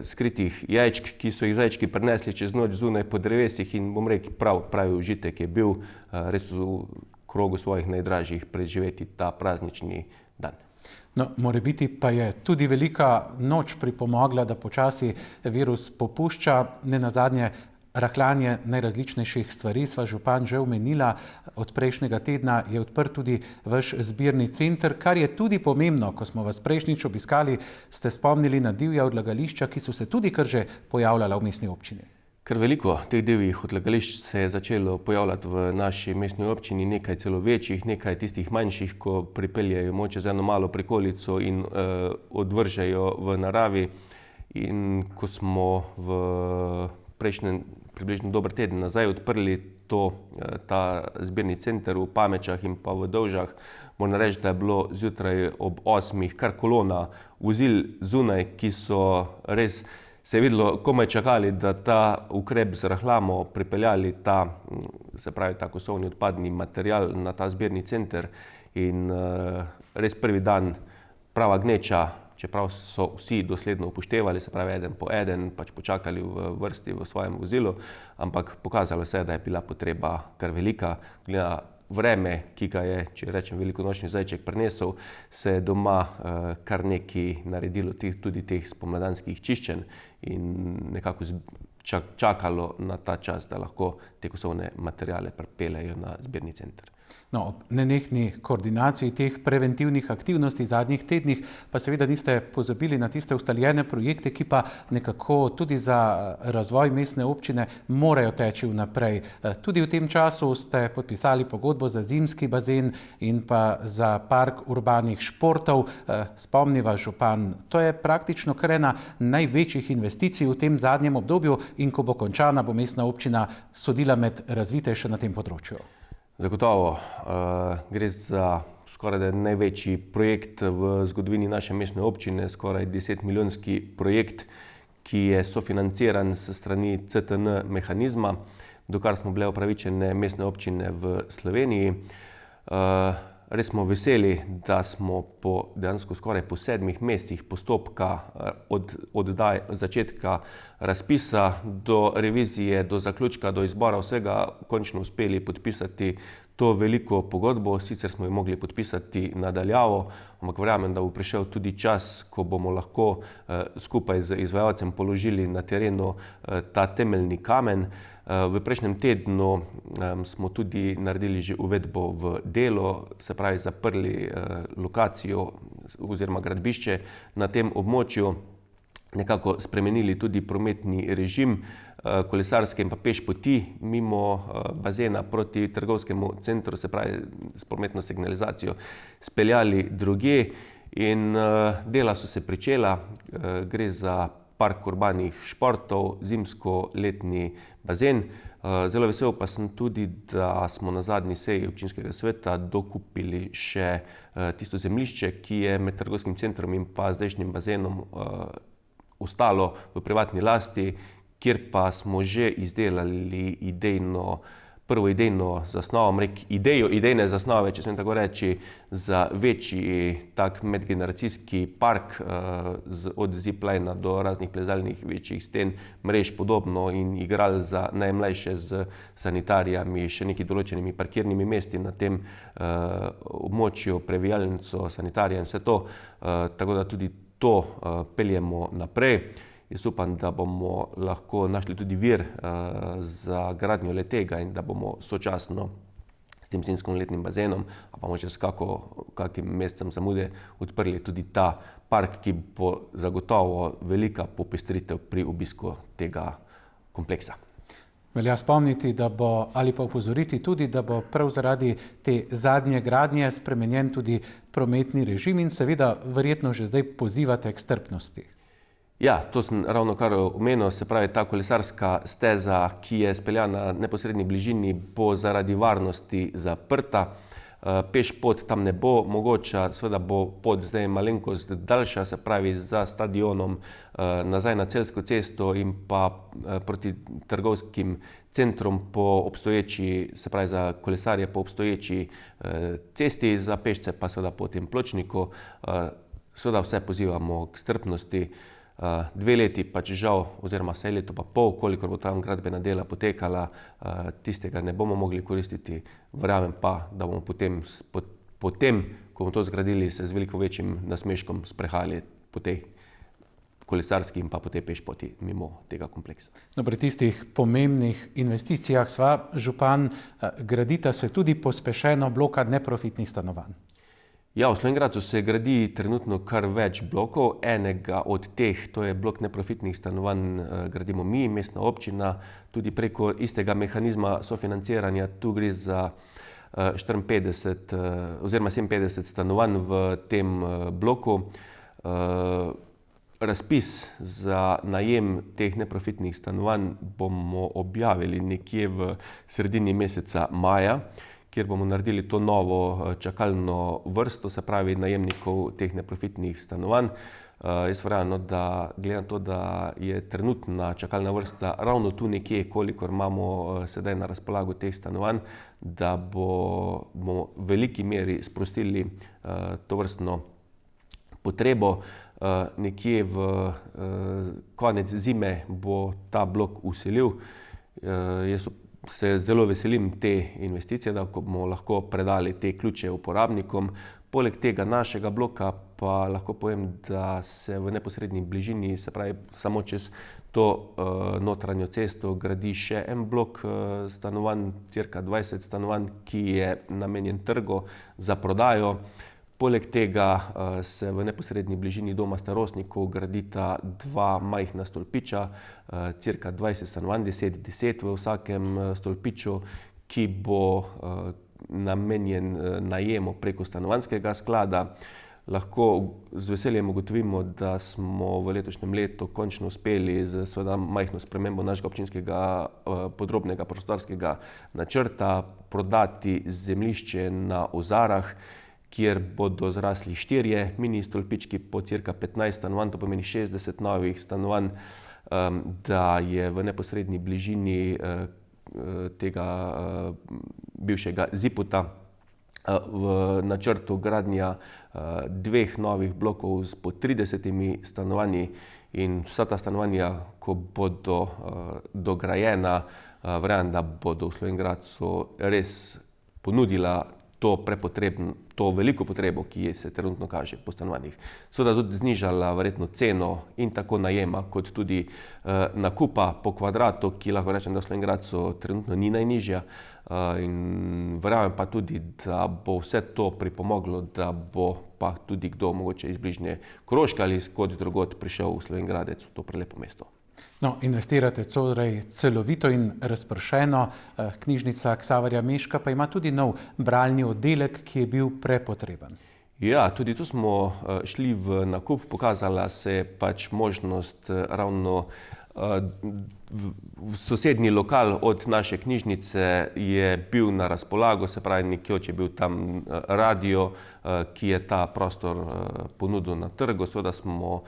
skritih jajčk, ki so jih zajčki prinesli čez noč zunaj po drevesih in bom rekel, pravi užitek je bil res v krogu svojih najdražjih preživeti ta praznični dan. No, morebiti pa je tudi velika noč pripomogla, da počasi virus popušča, nenazadnje rahljanje najrazličnejših stvari sva župan že omenila. Od prejšnjega tedna je odprt tudi vaš zbirni center, kar je tudi pomembno. Ko smo vas prejšnjič obiskali, ste spomnili na divja odlagališča, ki so se tudi kar že pojavljala v mestni občini. Kar veliko teh divjih odlagališč se je začelo pojavljati v naši mestni občini, nekaj celo večjih, nekaj tistih manjših, ko pripeljejo moče z eno malo prikolico in odvržejo v naravi. In ko smo v približno dober teden nazaj odprli ta zbirni center v Pamečah in pa v Dovžah, moram reči, da je bilo zjutraj ob 8 kar kolona vozil zunaj, ki so res se je videlo, komaj čakali, da ta ukrep zrahljamo, pripeljali se pravi ta kosovni odpadni material na ta zbirni center in res prvi dan prava gneča, čeprav so vsi dosledno upoštevali, se pravi eden po eden, pač počakali v vrsti v svojem vozilu, ampak pokazalo se je, da je bila potreba kar velika. Glede na vreme, ki ga je, če rečem, velikonočni zajček prinesel, se je doma kar nekaj naredilo tudi teh spomladanskih čiščenj in nekako čakalo na ta čas, da lahko te kosovne materiale pripeljejo na zbirni center. No, ob nenehni koordinaciji teh preventivnih aktivnosti v zadnjih tednih pa seveda niste pozabili na tiste ustaljene projekte, ki pa nekako tudi za razvoj mestne občine morajo teči vnaprej. Tudi v tem času ste podpisali pogodbo za zimski bazen in pa za park urbanih športov. Spomniva, župan, to je praktično kar ena največjih investicij v tem zadnjem obdobju in ko bo končana, bo mestna občina sodila med razvitejše na tem področju. Zagotovo gre za skoraj največji projekt v zgodovini naše mestne občine, skoraj 10-milijonski projekt, ki je sofinanciran s strani CTN mehanizma, do kar smo bile upravičene mestne občine v Sloveniji. Res smo veseli, da smo dejansko skoraj po 7 mesecih postopka od začetka razpisa do revizije, do zaključka, do izbora vsega končno uspeli podpisati to veliko pogodbo. Sicer smo jo mogli podpisati nadaljavo, ampak verjamem, da bo prišel tudi čas, ko bomo lahko skupaj z izvajalcem položili na terenu ta temeljni kamen. V prejšnjem tednu smo tudi naredili že uvedbo v delo, se pravi zaprli lokacijo oziroma gradbišče na tem območju, nekako spremenili tudi prometni režim, kolesarske in pa peš poti mimo bazena proti trgovskemu centru, se pravi s prometno signalizacijo speljali drugje in dela so se pričela. Gre za park urbanih športov, zimsko-letni bazen. Zelo vesel pa sem tudi, da smo na zadnji seji občinskega sveta dokupili še tisto zemljišče, ki je med trgovskim centrom in pa zdajšnjim bazenom ostalo v privatni lasti, kjer pa smo že izdelali prvo idejno zasnovo, idejne zasnove, če smem tako reči, za večji tak medgeneracijski park od ziplina do raznih plezalnih večjih sten, mrež podobno in igral za najmlajše z sanitarijami, še neki določenimi parkirnimi mesti na tem območju, previjalnico, sanitarija in vse to, tako da tudi to peljemo naprej. Jaz upam, da bomo lahko našli tudi vir za gradnjo le-tega in da bomo sočasno s tem zimsko-letnim bazenom, pa mogoče s kakim mesecem zamude odprli tudi ta park, ki bo zagotovo velika popestritev pri obisku tega kompleksa. Velja spomniti, ali pa opozoriti tudi, da bo prav zaradi te zadnje gradnje spremenjen tudi prometni režim in seveda verjetno že zdaj pozivate k strpnosti. Ja, to sem ravno kar omenil, se pravi ta kolesarska steza, ki je speljana v neposredni bližini, bo zaradi varnosti zaprta. Peš pot tam ne bo mogoča, seveda bo pot zdaj malenkost daljša, se pravi za stadionom nazaj na Celjsko cesto in pa proti trgovskim centrom po obstoječi, se pravi za kolesarje po obstoječi cesti, za pešce pa seveda po tem pločniku. Seveda vse pozivamo k strpnosti. 2 leti pač žal, oziroma vsaj leto pa pol, kolikor bo tam gradbena dela potekala, tistega ne bomo mogli koristiti. Verjamem pa, da bomo potem, ko bomo to zgradili, se z veliko večjim nasmeškom sprehajali po tej kolesarski in pa po tej pešpoti mimo tega kompleksa. No, pri tistih pomembnih investicijah sva, župan, gradita se tudi pospešeno bloka neprofitnih stanovanj. Ja, v Slovenj Gradcu se gradi trenutno kar več blokov. Enega od teh, to je blok neprofitnih stanovanj, gradimo mi, mestna občina, tudi preko istega mehanizma sofinanciranja. Tu gre za 54 oziroma 57 stanovanj v tem bloku. Razpis za najem teh neprofitnih stanovanj bomo objavili nekje v sredini meseca maja, kjer bomo naredili to novo čakalno vrsto, se pravi najemnikov teh neprofitnih stanovanj. Jaz verjamem, da glede na to, da je trenutna čakalna vrsta ravno tu nekje, kolikor imamo sedaj na razpolago teh stanovanj, da bomo v veliki meri sprostili to vrstno potrebo. Nekje v konec zime bo ta blok vselil. Jaz se zelo veselim te investicije, da bomo lahko predali te ključe uporabnikom. Poleg tega našega bloka pa lahko povem, da se v neposrednji bližini, se pravi samo čez to notranjo cesto, gradi še en blok stanovanj, cirka 20 stanovanj, ki je namenjen trgu za prodajo. Poleg tega se v neposrednji bližini doma starostnikov gradita 2 majhna stolpiča, cirka 20 stanovanj, 10 v vsakem stolpiču, ki bo namenjen najemu preko stanovanjskega sklada. Lahko z veseljem ugotovimo, da smo v letošnjem letu končno uspeli z majhno spremembo našega občinskega podrobnega prostorskega načrta prodati zemljišče na Ozarah, kjer bodo zrasli 4 mini stolpički po cirka 15 stanovanj, to pomeni 60 novih stanovanj, da je v neposrednji bližini tega bivšega Ziputa v načrtu gradnja 2 novih blokov s po 30 stanovanji in vsa ta stanovanja, ko bodo dograjena, verjamem, da bodo v Slovenj Gradcu res ponudila to veliko potrebo, ki se trenutno kaže po stanovanjih. Seveda tudi znižala verjetno ceno in tako najema, kot tudi nakupa po kvadratu, ki lahko rečem, da v Slovenj Gradcu trenutno ni najnižja. In verjamem pa tudi, da bo vse to pripomoglo, da bo pa tudi kdo mogoče iz bližnje Koroške ali kod drugod prišel v Slovenj Gradec, v to prelepo mesto. No, investirate torej celovito in razpršeno. Knjižnica Ksaverja Meška pa ima tudi nov bralni oddelek, ki je bil prepotreben. Ja, tudi tu smo šli v nakup, pokazala se je pač možnost ravno v sosednji lokal od naše knjižnice je bil na razpolago, se pravi nekje je bil tam radio, ki je ta prostor ponudil na trgu. Seveda smo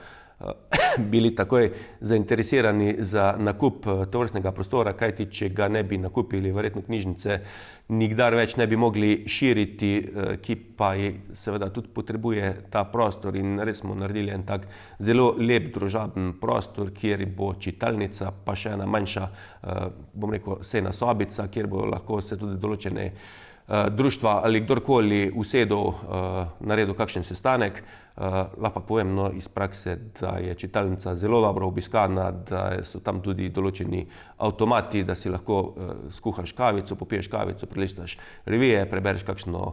bili takoj zainteresirani za nakup tovrstnega prostora, kajti če ga ne bi nakupili, verjetno knjižnice nikdar več ne bi mogli širiti, ki pa seveda tudi potrebuje ta prostor, in res smo naredili en tak zelo lep družaben prostor, kjer bo čitalnica, pa še ena manjša, bom rekel, sejna sobica, kjer bo lahko se tudi določene društva ali kdorkoli usedel, naredil kakšen sestanek. Lahko povem iz prakse, da je čitalnica zelo dobro obiskana, da so tam tudi določeni avtomati, da si lahko skuhaš kavico, popiješ kavico, prelistaš revije, prebereš kakšno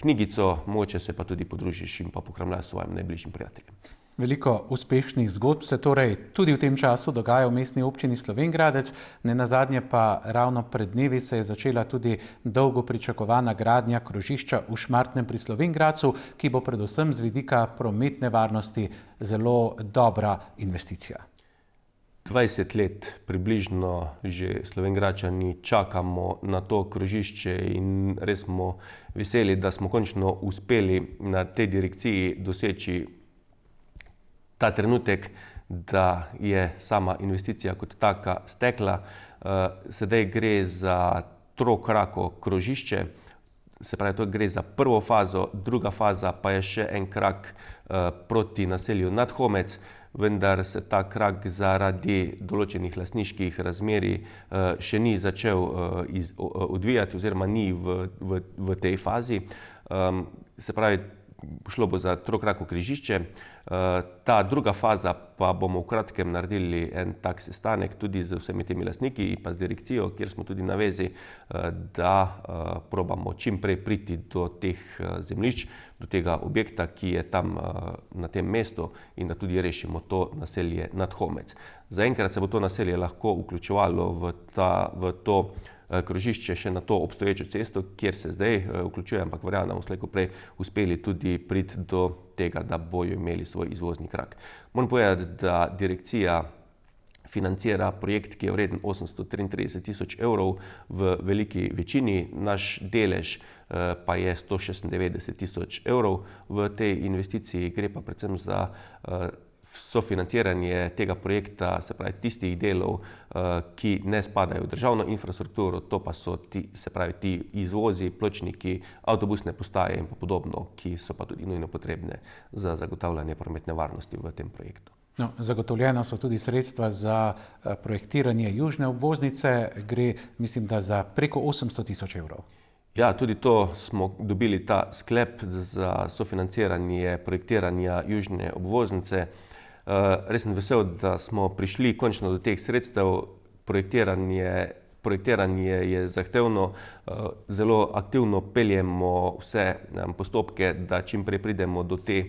knjigico, mogoče se pa tudi podružiš in pa pokramljaš s svojim najbližjim prijateljem. Veliko uspešnih zgodb se torej tudi v tem času dogaja v mestni občini Slovenj Gradec, nenazadnje pa ravno pred dnevi se je začela tudi dolgo pričakovana gradnja krožišča v Šmartnem pri Slovenj Gradcu, ki bo predvsem z vidika prometne varnosti zelo dobra investicija. 20 let približno že Slovenjgradčani čakamo na to krožišče in res smo veseli, da smo končno uspeli na tej direkciji doseči ta trenutek, da je sama investicija kot taka stekla. Sedaj gre za trokrako krožišče, se pravi, to gre za prvo fazo, druga faza pa je še en krak proti naselju Nadhomec, vendar se ta krak zaradi določenih lastniških razmerij še ni začel odvijati oziroma ni v tej fazi. Se pravi, šlo bo za trokrako križišče. Ta druga faza pa bomo v kratkem naredili en tak sestanek tudi z vsemi temi lastniki in pa z direkcijo, kjer smo tudi na vezi, da probamo čim prej priti do teh zemljišč, do tega objekta, ki je tam na tem mestu, in da tudi rešimo to naselje Nadhomec. Zaenkrat se bo to naselje lahko vključevalo v to krožišče še na to obstoječo cesto, kjer se zdaj vključuje, ampak verjamem, da bomo slej ko prej uspeli tudi priti do tega, da bojo imeli svoj izvozni krak. Moram povedati, da direkcija financira projekt, ki je vreden 833 tisoč evrov v veliki večini, naš delež pa je 196 tisoč evrov v tej investiciji. Gre pa predvsem za sofinanciranje tega projekta, se pravi tistih delov, ki ne spadajo v državno infrastrukturo, to pa so ti izvozi, pločniki, avtobusne postaje in podobno, ki so pa tudi nujno potrebne za zagotavljanje prometne varnosti v tem projektu. No, zagotovljena so tudi sredstva za projektiranje južne obvoznice, gre, mislim, da za preko 800 tisoč evrov. Ja, tudi to smo dobili ta sklep za sofinanciranje projektiranja južne obvoznice. Res sem vesel, da smo prišli končno do teh sredstev. Projektiranje je zahtevno, zelo aktivno peljemo vse postopke, da čim prej pridemo do te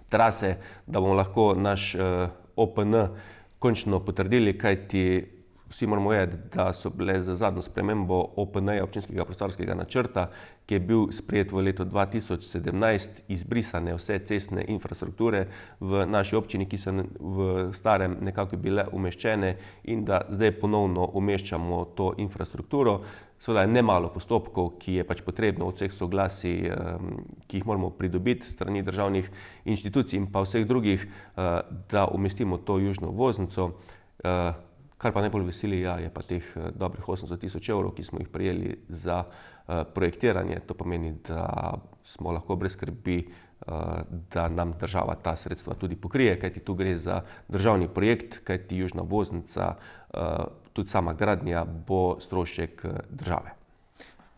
trase, da bomo lahko naš OPN končno potrdili, kajti vsi moramo vedeti, da so bile za zadnjo spremembo OPN-ja, občinskega prostorskega načrta, ki je bil sprejet v letu 2017, izbrisane vse cestne infrastrukture v naši občini, ki so v starem nekako bile umeščene, in da zdaj ponovno umeščamo to infrastrukturo. Seveda je nemalo postopkov, ki je pač potrebno od vseh soglasij, ki jih moramo pridobiti strani državnih inštitucij in pa vseh drugih, da umestimo to južno obvoznico. Kar pa najbolj veseli je pa teh dobrih 800 tisoč evrov, ki smo jih prejeli za projektiranje. To pomeni, da smo lahko brez skrbi, da nam država ta sredstva tudi pokrije, kajti tu gre za državni projekt, kajti južna obvoznica, tudi sama gradnja bo strošek države.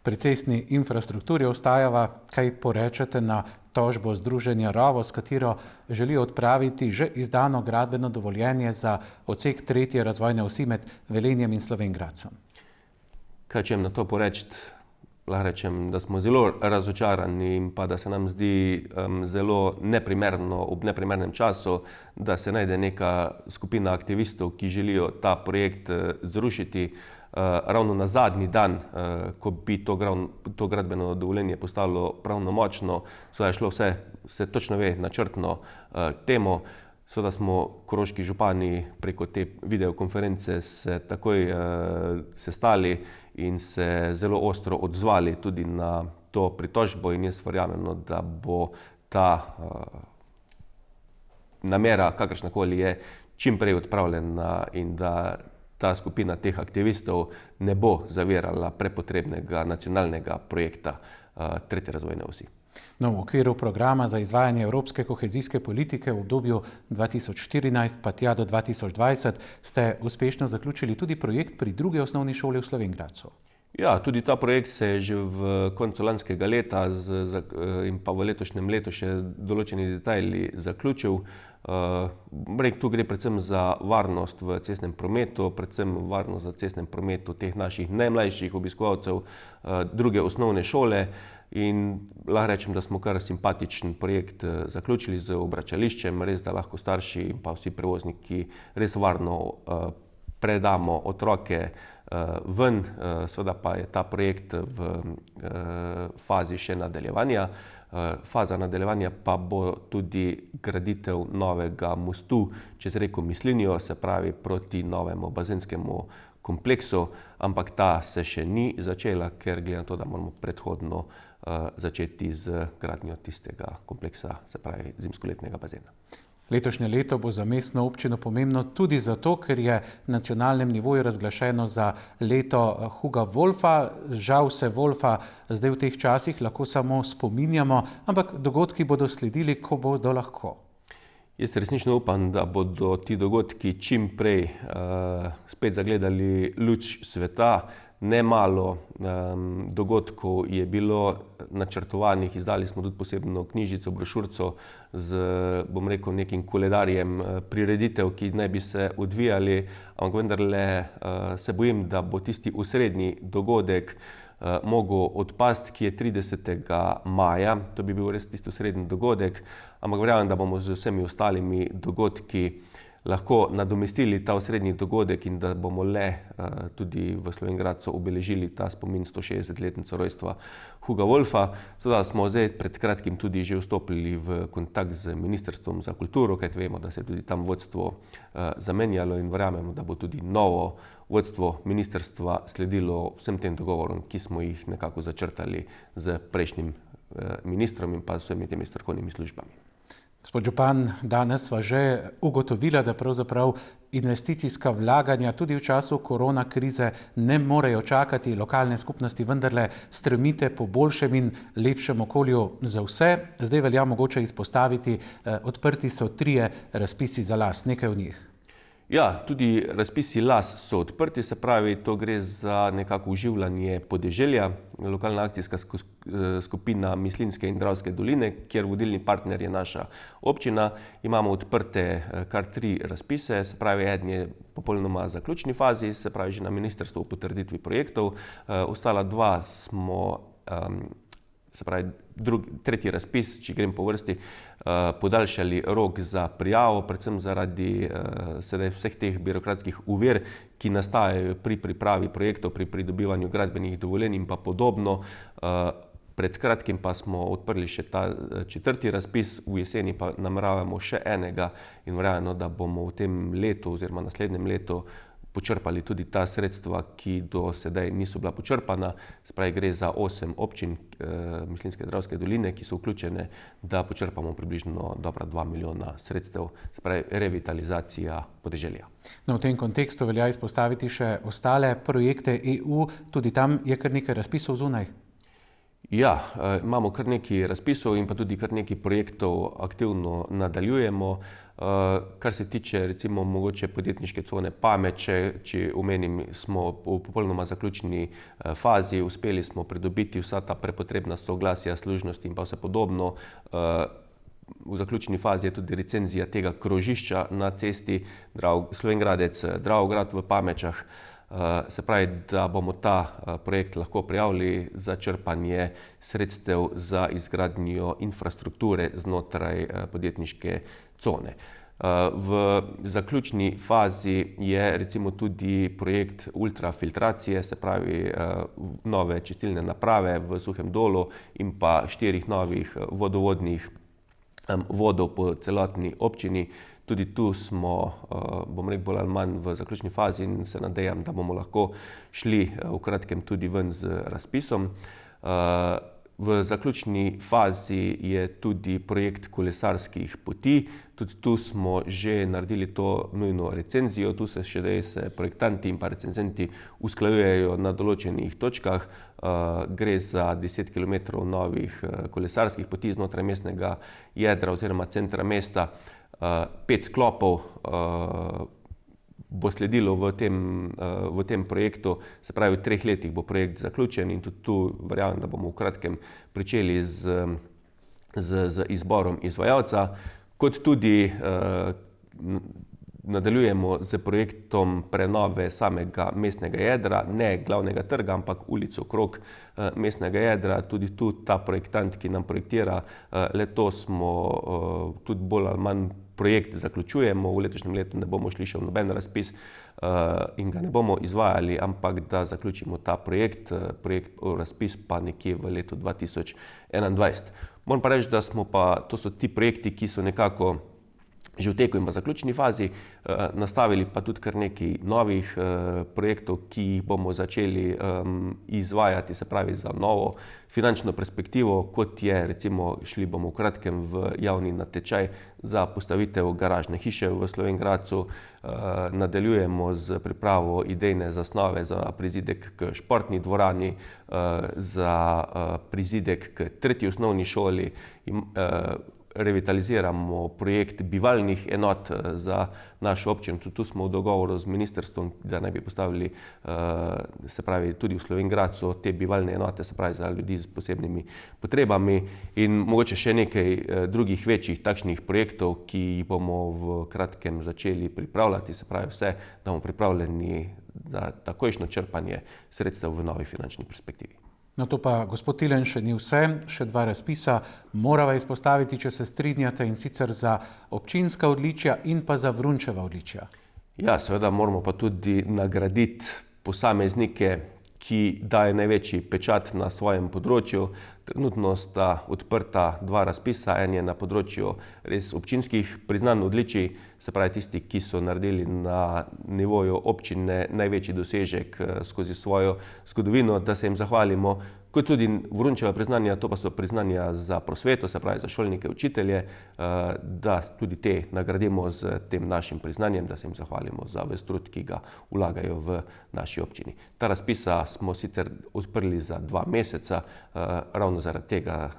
Pri cestni infrastrukturi ostajava, kaj porečete na tožbo Združenja Rovo, s katero želijo odpraviti že izdano gradbeno dovoljenje za odsek 3. razvojne osi med Velenjem in Slovenj Gradcem. Kaj čem na to poreči? Lahko rečem, da smo zelo razočarani in pa da se nam zdi zelo neprimerno ob neprimernem času, da se najde neka skupina aktivistov, ki želijo ta projekt zrušiti ravno na zadnji dan, ko bi to gradbeno dovoljenje postalo pravnomočno. Seveda je šlo vse, se točno ve, načrtno temo. Seveda smo koroški župani preko te videokonference se takoj sestali in se zelo ostro odzvali tudi na to pritožbo in jaz verjamem, da bo ta namera, kakršnakoli je, čim prej odpravljena in da ta skupina teh aktivistov ne bo zavirala prepotrebnega nacionalnega projekta 3. razvojne osi. No, v okviru programa za izvajanje evropske kohezijske politike v obdobju 2014 pa tja do 2020 ste uspešno zaključili tudi projekt pri 2. osnovni šoli v Slovenj Gradcu. Ja, tudi ta projekt se je že v koncu lanskega leta in pa v letošnjem letu še določeni detajli zaključil. Tu gre predvsem za varnost v cestnem prometu, predvsem varnost v cestnem prometu teh naših najmlajših obiskovalcev 2. osnovne šole. In lahko rečem, da smo kar simpatičen projekt zaključili z obračališčem, res da lahko starši in pa vsi prevozniki res varno predamo otroke ven, seveda pa je ta projekt v fazi še nadaljevanja. Faza nadaljevanja pa bo tudi graditev novega mostu čez reko Mislinjo, se pravi proti novemu bazenskemu kompleksu, ampak ta se še ni začela, ker glede na to, da moramo predhodno začeti z gradnjo tistega kompleksa, se pravi zimskoletnega bazena. Letošnje leto bo za mestno občino pomembno tudi zato, ker je na nacionalnem nivoju razglašeno za leto Huga Wolfa. Žal se Wolfa zdaj v teh časih lahko samo spominjamo, ampak dogodki bodo sledili, ko bodo lahko. Jaz resnično upam, da bodo ti dogodki čim prej spet zagledali luč sveta. Nemalo dogodkov je bilo načrtovanih, izdali smo tudi posebno knjižico, brošurico z, bom rekel, nekim koledarjem prireditev, ki naj bi se odvijali, ampak vendarle se bojim, da bo tisti osrednji dogodek mogel odpasti, ki je 30. maja. To bi bil res tisti osrednji dogodek, ampak verjamem, da bomo z vsemi ostalimi dogodki lahko nadomestili ta osrednji dogodek in da bomo tudi v Slovenj Gradcu obeležili ta spomin 160-letnico rojstva Huga Wolfa. Seveda smo zdaj pred kratkim tudi že vstopili v kontakt z Ministrstvom za kulturo, kajti vemo, da se je tudi tam vodstvo zamenjalo in verjamemo, da bo tudi novo vodstvo ministrstva sledilo vsem tem dogovorom, ki smo jih nekako začrtali z prejšnjim ministrom in pa vsemi temi strokovnimi službami. Gospod župan, danes sva že ugotovila, da pravzaprav investicijska vlaganja tudi v času korona krize ne morejo čakati. Lokalne skupnosti vendarle stremite po boljšem in lepšem okolju za vse. Zdaj velja mogoče izpostaviti, odprti so 3 razpisi za las, nekaj o njih. Ja, tudi razpisi las so odprti, se pravi, to gre za nekako oživljanje podeželja. Lokalna akcijska skupina Mislinjske in Dravske doline, kjer vodilni partner je naša občina. Imamo odprte kar 3 razpise, se pravi, eden je popolnoma zaključni fazi, se pravi, že na ministrstvu o potrditvi projektov. Ostala 2 smo, se pravi, 3. razpis, če grem po vrsti, podaljšali rok za prijavo, predvsem zaradi sedaj vseh teh birokratskih ovir, ki nastajajo pri pripravi projektov, pri pridobivanju gradbenih dovoljenj in pa podobno. Pred kratkim pa smo odprli še ta 4. razpis, v jeseni pa nameravamo še enega in verjamemo, da bomo v tem letu oziroma naslednjem letu počrpali tudi ta sredstva, ki do sedaj niso bila počrpana. Se pravi, gre za 8 občin Mislinjske in Dravske doline, ki so vključene, da počrpamo približno dobra 2 milijona sredstev, se pravi, revitalizacija podeželja. No, v tem kontekstu velja izpostaviti še ostale projekte EU, tudi tam je kar nekaj razpisov zunaj. Ja, imamo kar nekaj razpisov in pa tudi kar nekaj projektov aktivno nadaljujemo. Kar se tiče recimo mogoče podjetniške cone Pamet, če omenim, smo v popolnoma zaključni fazi, uspeli smo pridobiti vsa ta prepotrebna soglasja, služnosti in pa vse podobno. V zaključni fazi je tudi recenzija tega krožišča na cesti Slovenj Gradec-Dravograd v Pamečah. Se pravi, da bomo ta projekt lahko prijavili za črpanje sredstev za izgradnjo infrastrukture znotraj podjetniške cone. V zaključni fazi je recimo tudi projekt ultrafiltracije, se pravi nove čistilne naprave v Suhem Dolu in pa 4 novih vodovodnih vodov po celotni občini. Tudi tu smo, bom rekel, bolj ali manj v zaključni fazi in se nadejam, da bomo lahko šli v kratkem tudi ven z razpisom. V zaključni fazi je tudi projekt kolesarskih poti. Tudi tu smo že naredili to nujno recenzijo. Tu se projektanti in pa recenzenti usklajujejo na določenih točkah. Gre za 10 km novih kolesarskih poti znotraj mestnega jedra oziroma centra mesta. 5 sklopov bo sledilo v tem projektu, se pravi v 3 letih bo projekt zaključen in tudi tu verjamem, da bomo v kratkem pričeli z izborom izvajalca, kot tudi nadaljujemo z projektom prenove samega mestnega jedra, ne glavnega trga, ampak ulico okrog mestnega jedra. Tudi tu ta projektant, ki nam projektira, letos smo tudi bolj ali manj projekt zaključujemo. V letošnjem letu ne bomo šli še v noben razpis in ga ne bomo izvajali, ampak da zaključimo ta projekt, razpis pa nekje v letu 2021. Moram pa reči, da to so ti projekti, ki so nekako že v teku in pa zaključni fazi, nastavili pa tudi kar nekaj novih projektov, ki jih bomo začeli izvajati, se pravi za novo finančno perspektivo, kot je recimo šli bomo v kratkem v javni natečaj za postavitev garažne hiše v Slovenj Gradcu. Nadaljujemo z pripravo idejne zasnove za prizidek k športni dvorani, za prizidek k 3. osnovni šoli. Revitaliziramo projekt bivalnih enot za našo občino. Tu smo v dogovoru z ministrstvom, da naj bi postavili, se pravi, tudi v Slovenj Gradcu te bivalne enote, se pravi za ljudi s posebnimi potrebami in mogoče še nekaj drugih večjih takšnih projektov, ki jih bomo v kratkem začeli pripravljati, se pravi vse, da bomo pripravljeni za takojšnjo črpanje sredstev v novi finančni perspektivi. No to pa, gospod Tilen, še ni vse, še 2 razpisa morava izpostaviti, če se strinjate, in sicer za občinska odličja in pa za Vrunčeva odličja. Ja, seveda moramo pa tudi nagraditi posameznike, ki daje največji pečat na svojem področju. Trenutno sta odprta 2 razpisa, en je na področju res občinskih priznanj odličij, se pravi tisti, ki so naredili na nivoju občine največji dosežek skozi svojo zgodovino, da se jim zahvalimo, kot tudi Vrunčeva priznanja, to pa so priznanja za prosveto, se pravi za šolnike, učitelje, da tudi te nagradimo z tem našim priznanjem, da se jim zahvalimo za ves trud, ki ga vlagajo v naši občini. Ta razpisa smo sicer odprli za 2 meseca, ravno zaradi tega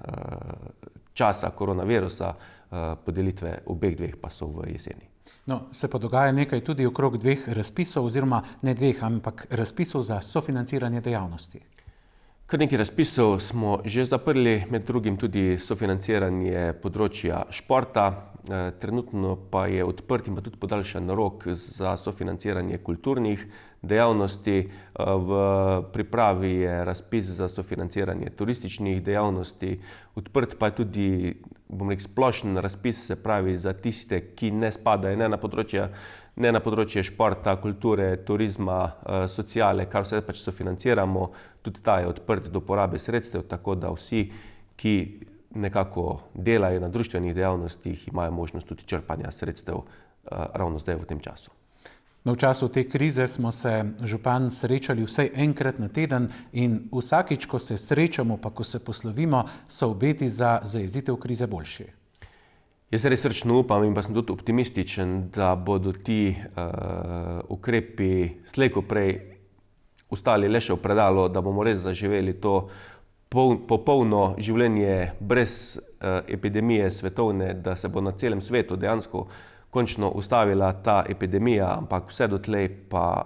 časa koronavirusa, podelitve obeh 2 pa so v jeseni. No, se pa dogaja nekaj tudi okrog 2 razpisov, oziroma ne 2, ampak razpisov za sofinanciranje dejavnosti. Kar nekaj razpisov smo že zaprli, med drugim tudi sofinanciranje področja športa. Trenutno pa je odprt in pa tudi podaljšan rok za sofinanciranje kulturnih dejavnosti. V pripravi je razpis za sofinanciranje turističnih dejavnosti. Odprt pa je tudi, bom rekel, splošen razpis, se pravi za tiste, ki ne spadajo ne na področje športa, kulture, turizma, sociale, kar vse pač sofinanciramo. Tudi ta je odprt do porabe sredstev, tako da vsi, ki nekako delajo na društvenih dejavnostih, imajo možnost tudi črpanja sredstev ravno zdaj v tem času. No, v času te krize smo se, župan, srečali vsaj enkrat na teden in vsakič, ko se srečamo, pa ko se poslovimo, so obeti za zajezitev krize boljši. Jaz res srčno upam in pa sem tudi optimističen, da bodo ti ukrepi slej ko prej ostali le še v predalu, da bomo res zaživeli to popolno življenje brez epidemije svetovne, da se bo na celem svetu dejansko končno ustavila ta epidemija, ampak vse dotlej pa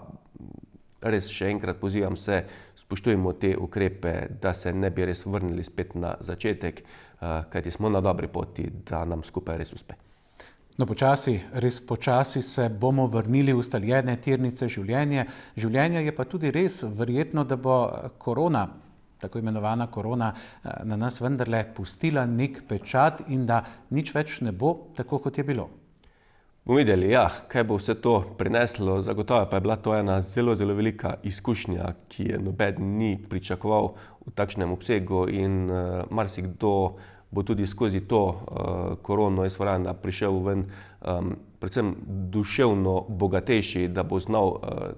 res še enkrat pozivam vse, spoštujemo te ukrepe, da se ne bi res vrnili spet na začetek, kajti smo na dobri poti, da nam skupaj res uspe. No, počasi, res počasi se bomo vrnili v ustaljene tirnice življenja. Življenje je pa tudi res verjetno, da bo korona, tako imenovana korona, na nas vendarle pustila nek pečat in da nič več ne bo tako, kot je bilo. Bomo videli, ja, kaj bo vse to prineslo. Zagotovo pa je bila to ena zelo, zelo velika izkušnja, ki je noben ni pričakoval v takšnem obsegu in marsikdo bo tudi skozi to korono, jaz verjamem, da prišel ven predvsem duševno bogatejši, da bo znal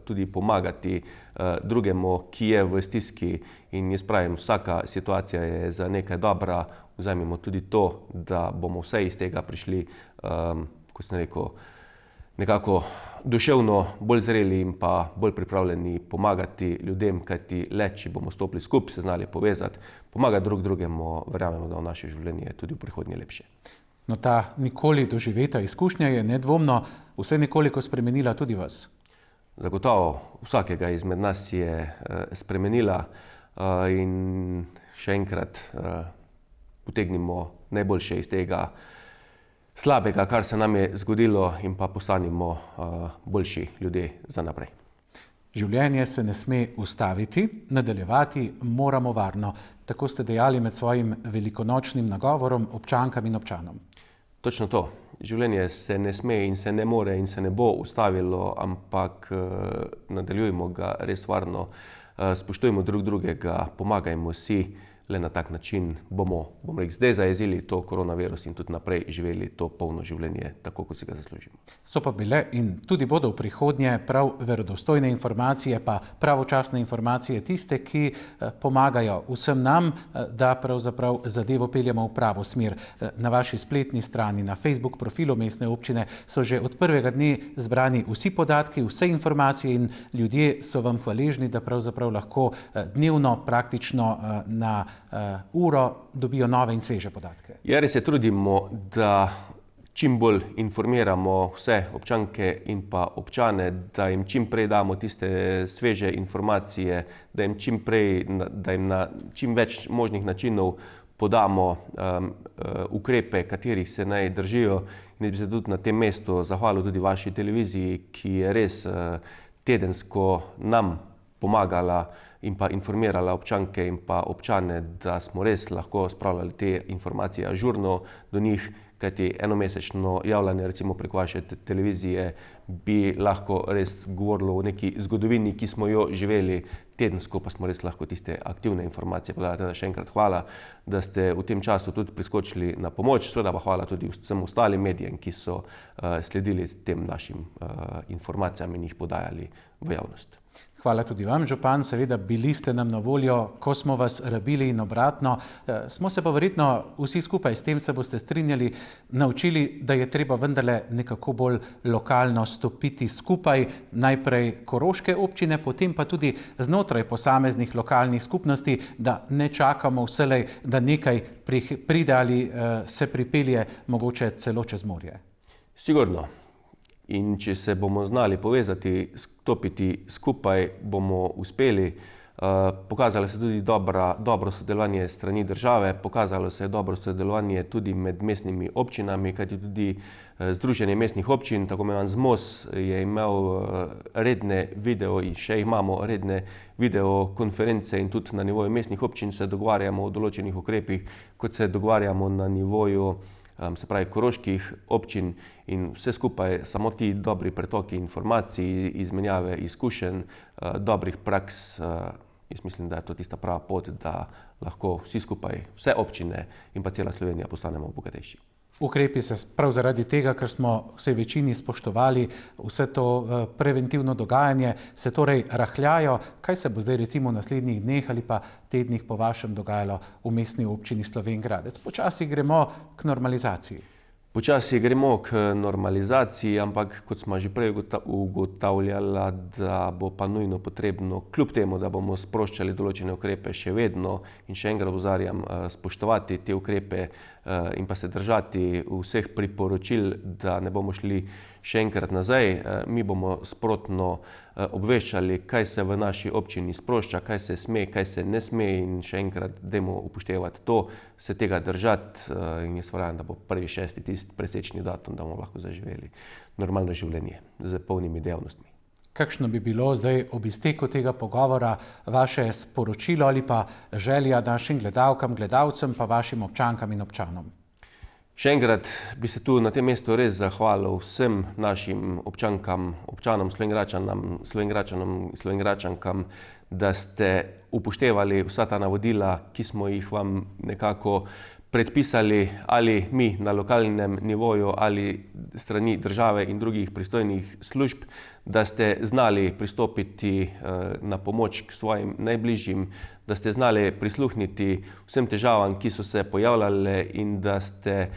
tudi pomagati drugemu, ki je v stiski. In jaz pravim, vsaka situacija je za nekaj dobra. Vzemimo tudi to, da bomo vse iz tega prišli, kot sem rekel, nekako duševno bolj zreli in pa bolj pripravljeni pomagati ljudem, kajti le, če bomo stopili skupaj, se znali povezati, pomagati drug drugemu, verjamemo, da v naše življenje tudi v prihodnje lepše. No, ta nikoli doživeta izkušnja je nedvomno vse nekoliko spremenila tudi vas. Zagotovo vsakega izmed nas je spremenila in še enkrat potegnimo najboljše iz tega slabega, kar se nam je zgodilo in pa postanimo boljši ljudje za naprej. Življenje se ne sme ustaviti, nadaljevati moramo varno. Tako ste dejali med svojim velikonočnim nagovorom občankam in občanom. Točno to. Življenje se ne sme in se ne more in se ne bo ustavilo, ampak nadaljujemo ga res varno, spoštujemo drug drugega, pomagajmo si. Le na tak način bomo zdaj zajezili to koronavirus in tudi naprej živeli to polno življenje, tako kot si ga zaslužimo. So pa bile in tudi bodo v prihodnje prav verodostojne informacije, pa pravočasne informacije tiste, ki pomagajo vsem nam, da pravzaprav zadevo peljemo v pravo smer. Na vaši spletni strani, na Facebook profilu Mestne občine so že od prvega dne zbrani vsi podatki, vse informacije in ljudje so vam hvaležni, da pravzaprav lahko dnevno praktično na uro dobijo nove in sveže podatke. Ja, res se trudimo, da čim bolj informiramo vse občanke in pa občane, da jim čim prej damo tiste sveže informacije, da jim čim prej, da jim na čim več možnih načinov podamo ukrepe, katerih se naj držijo. In bi se tudi na tem mestu zahvalil tudi vaši televiziji, ki je res tedensko nam pomagala in pa informirala občanke in pa občane, da smo res lahko spravljali te informacije ažurno do njih, kajti enomesečno javljanje recimo preko vaše televizije bi lahko res govorilo o neki zgodovini, ki smo jo živeli, tedensko pa smo res lahko tiste aktivne informacije podali. Teda še enkrat hvala, da ste v tem času tudi priskočili na pomoč, seveda pa hvala tudi vsem ostalim medijem, ki so sledili tem našim informacijam in jih podajali v javnost. Hvala tudi vam, župan, seveda bili ste nam na voljo, ko smo vas rabili in obratno. Smo se pa verjetno vsi skupaj, s tem se boste strinjali, naučili, da je treba vendarle nekako bolj lokalno stopiti skupaj, najprej koroške občine, potem pa tudi znotraj posameznih lokalnih skupnosti, da ne čakamo vselej, da nekaj pride ali se pripelje mogoče celo čez morje. Sigurno. In če se bomo znali povezati, stopiti skupaj, bomo uspeli. Pokazalo se tudi dobro sodelovanje strani države, pokazalo se je dobro sodelovanje tudi med mestnimi občinami, kajti tudi Združenje mestnih občin, tako imenovan ZMOS, je imel redne video in še imamo redne videokonference in tudi na nivoju mestnih občin se dogovarjamo o določenih ukrepih, kot se dogovarjamo na nivoju se pravi koroških občin in vse skupaj, samo ti dobri pretoki informacij, izmenjave izkušenj, dobrih praks, jaz mislim, da je to tista prava pot, da lahko vsi skupaj, vse občine in pa cela Slovenija postanemo bogatejši. Ukrepi se prav zaradi tega, ker smo vsej večini spoštovali vse to preventivno dogajanje, se torej rahljajo. Kaj se bo zdaj recimo v naslednjih dneh ali pa tednih po vašem dogajalo v Mestni občini Slovenj Gradec? Počasi gremo k normalizaciji. Počasi gremo k normalizaciji, ampak kot smo že prej ugotavljali, da bo pa nujno potrebno, kljub temu, da bomo sproščali določene ukrepe, še vedno, in še enkrat opozarjam, spoštovati te ukrepe in pa se držati vseh priporočil, da ne bomo šli še enkrat nazaj. Mi bomo sprotno obveščali, kaj se v naši občini sprošča, kaj se sme, kaj se ne sme, in še enkrat dajmo upoštevati to, se tega držati, in jaz verjamem, da bo 1.6. tisti presečni datum, da bomo lahko zaživeli normalno življenje z polnimi dejavnostmi. Kakšno bi bilo zdaj ob izteku tega pogovora vaše sporočilo ali pa želja našim gledalkam, gledalcem, pa vašim občankam in občanom? Še enkrat bi se tu na tem mestu res zahvalil vsem našim občankam, občanom, Slovenjgračankam, da ste upoštevali vsa ta navodila, ki smo jih vam nekako predpisali, ali mi na lokalnem nivoju ali strani države in drugih pristojnih služb, da ste znali pristopiti na pomoč k svojim najbližjim, da ste znali prisluhniti vsem težavam, ki so se pojavljale, in da ste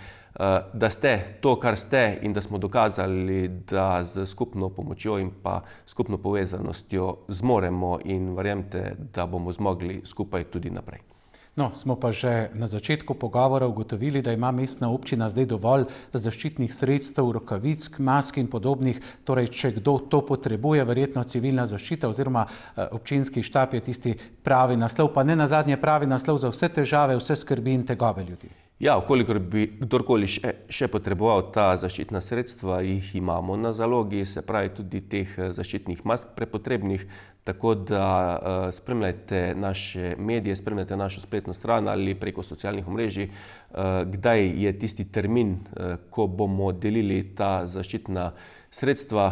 to, kar ste, in da smo dokazali, da z skupno pomočjo in pa skupno povezanostjo zmoremo, in verjemite, da bomo zmogli skupaj tudi naprej. No, smo pa že na začetku pogovora ugotovili, da ima mestna občina zdaj dovolj zaščitnih sredstev, rokavic, mask in podobnih. Torej, če kdo to potrebuje, verjetno civilna zaščita oziroma občinski štab je tisti pravi naslov, pa ne nazadnje pravi naslov za vse težave, vse skrbi in tegobe ljudi. Ja, vkolikor bi kdorkoli še potreboval ta zaščitna sredstva, jih imamo na zalogi, se pravi tudi teh zaščitnih mask prepotrebnih, tako da spremljajte naše medije, spremljajte našo spletno stran ali preko socialnih omrežij, kdaj je tisti termin, ko bomo delili ta zaščitna sredstva,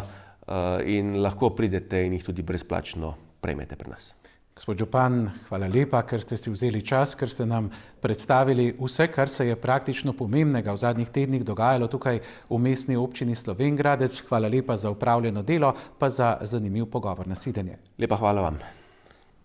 in lahko pridete in jih tudi brezplačno prejmete pri nas. Gospod župan, hvala lepa, ker ste si vzeli čas, ker ste nam predstavili vse, kar se je praktično pomembnega v zadnjih tednih dogajalo tukaj v mestni občini Slovenj Gradec. Hvala lepa za opravljeno delo, pa za zanimiv pogovor. Na svidenje. Lepa hvala vam.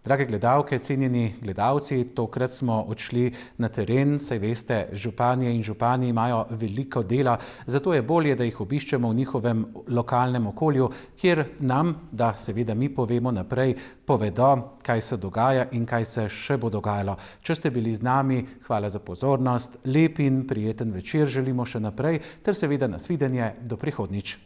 Drage gledalke, cenjeni gledalci, tokrat smo odšli na teren, saj veste, županje in župani imajo veliko dela, zato je bolje, da jih obiščemo v njihovem lokalnem okolju, kjer nam, da seveda mi povemo naprej, povedo, kaj se dogaja in kaj se še bo dogajalo. Če ste bili z nami, hvala za pozornost, lep in prijeten večer želimo še naprej, ter seveda na svidenje do prihodnjič.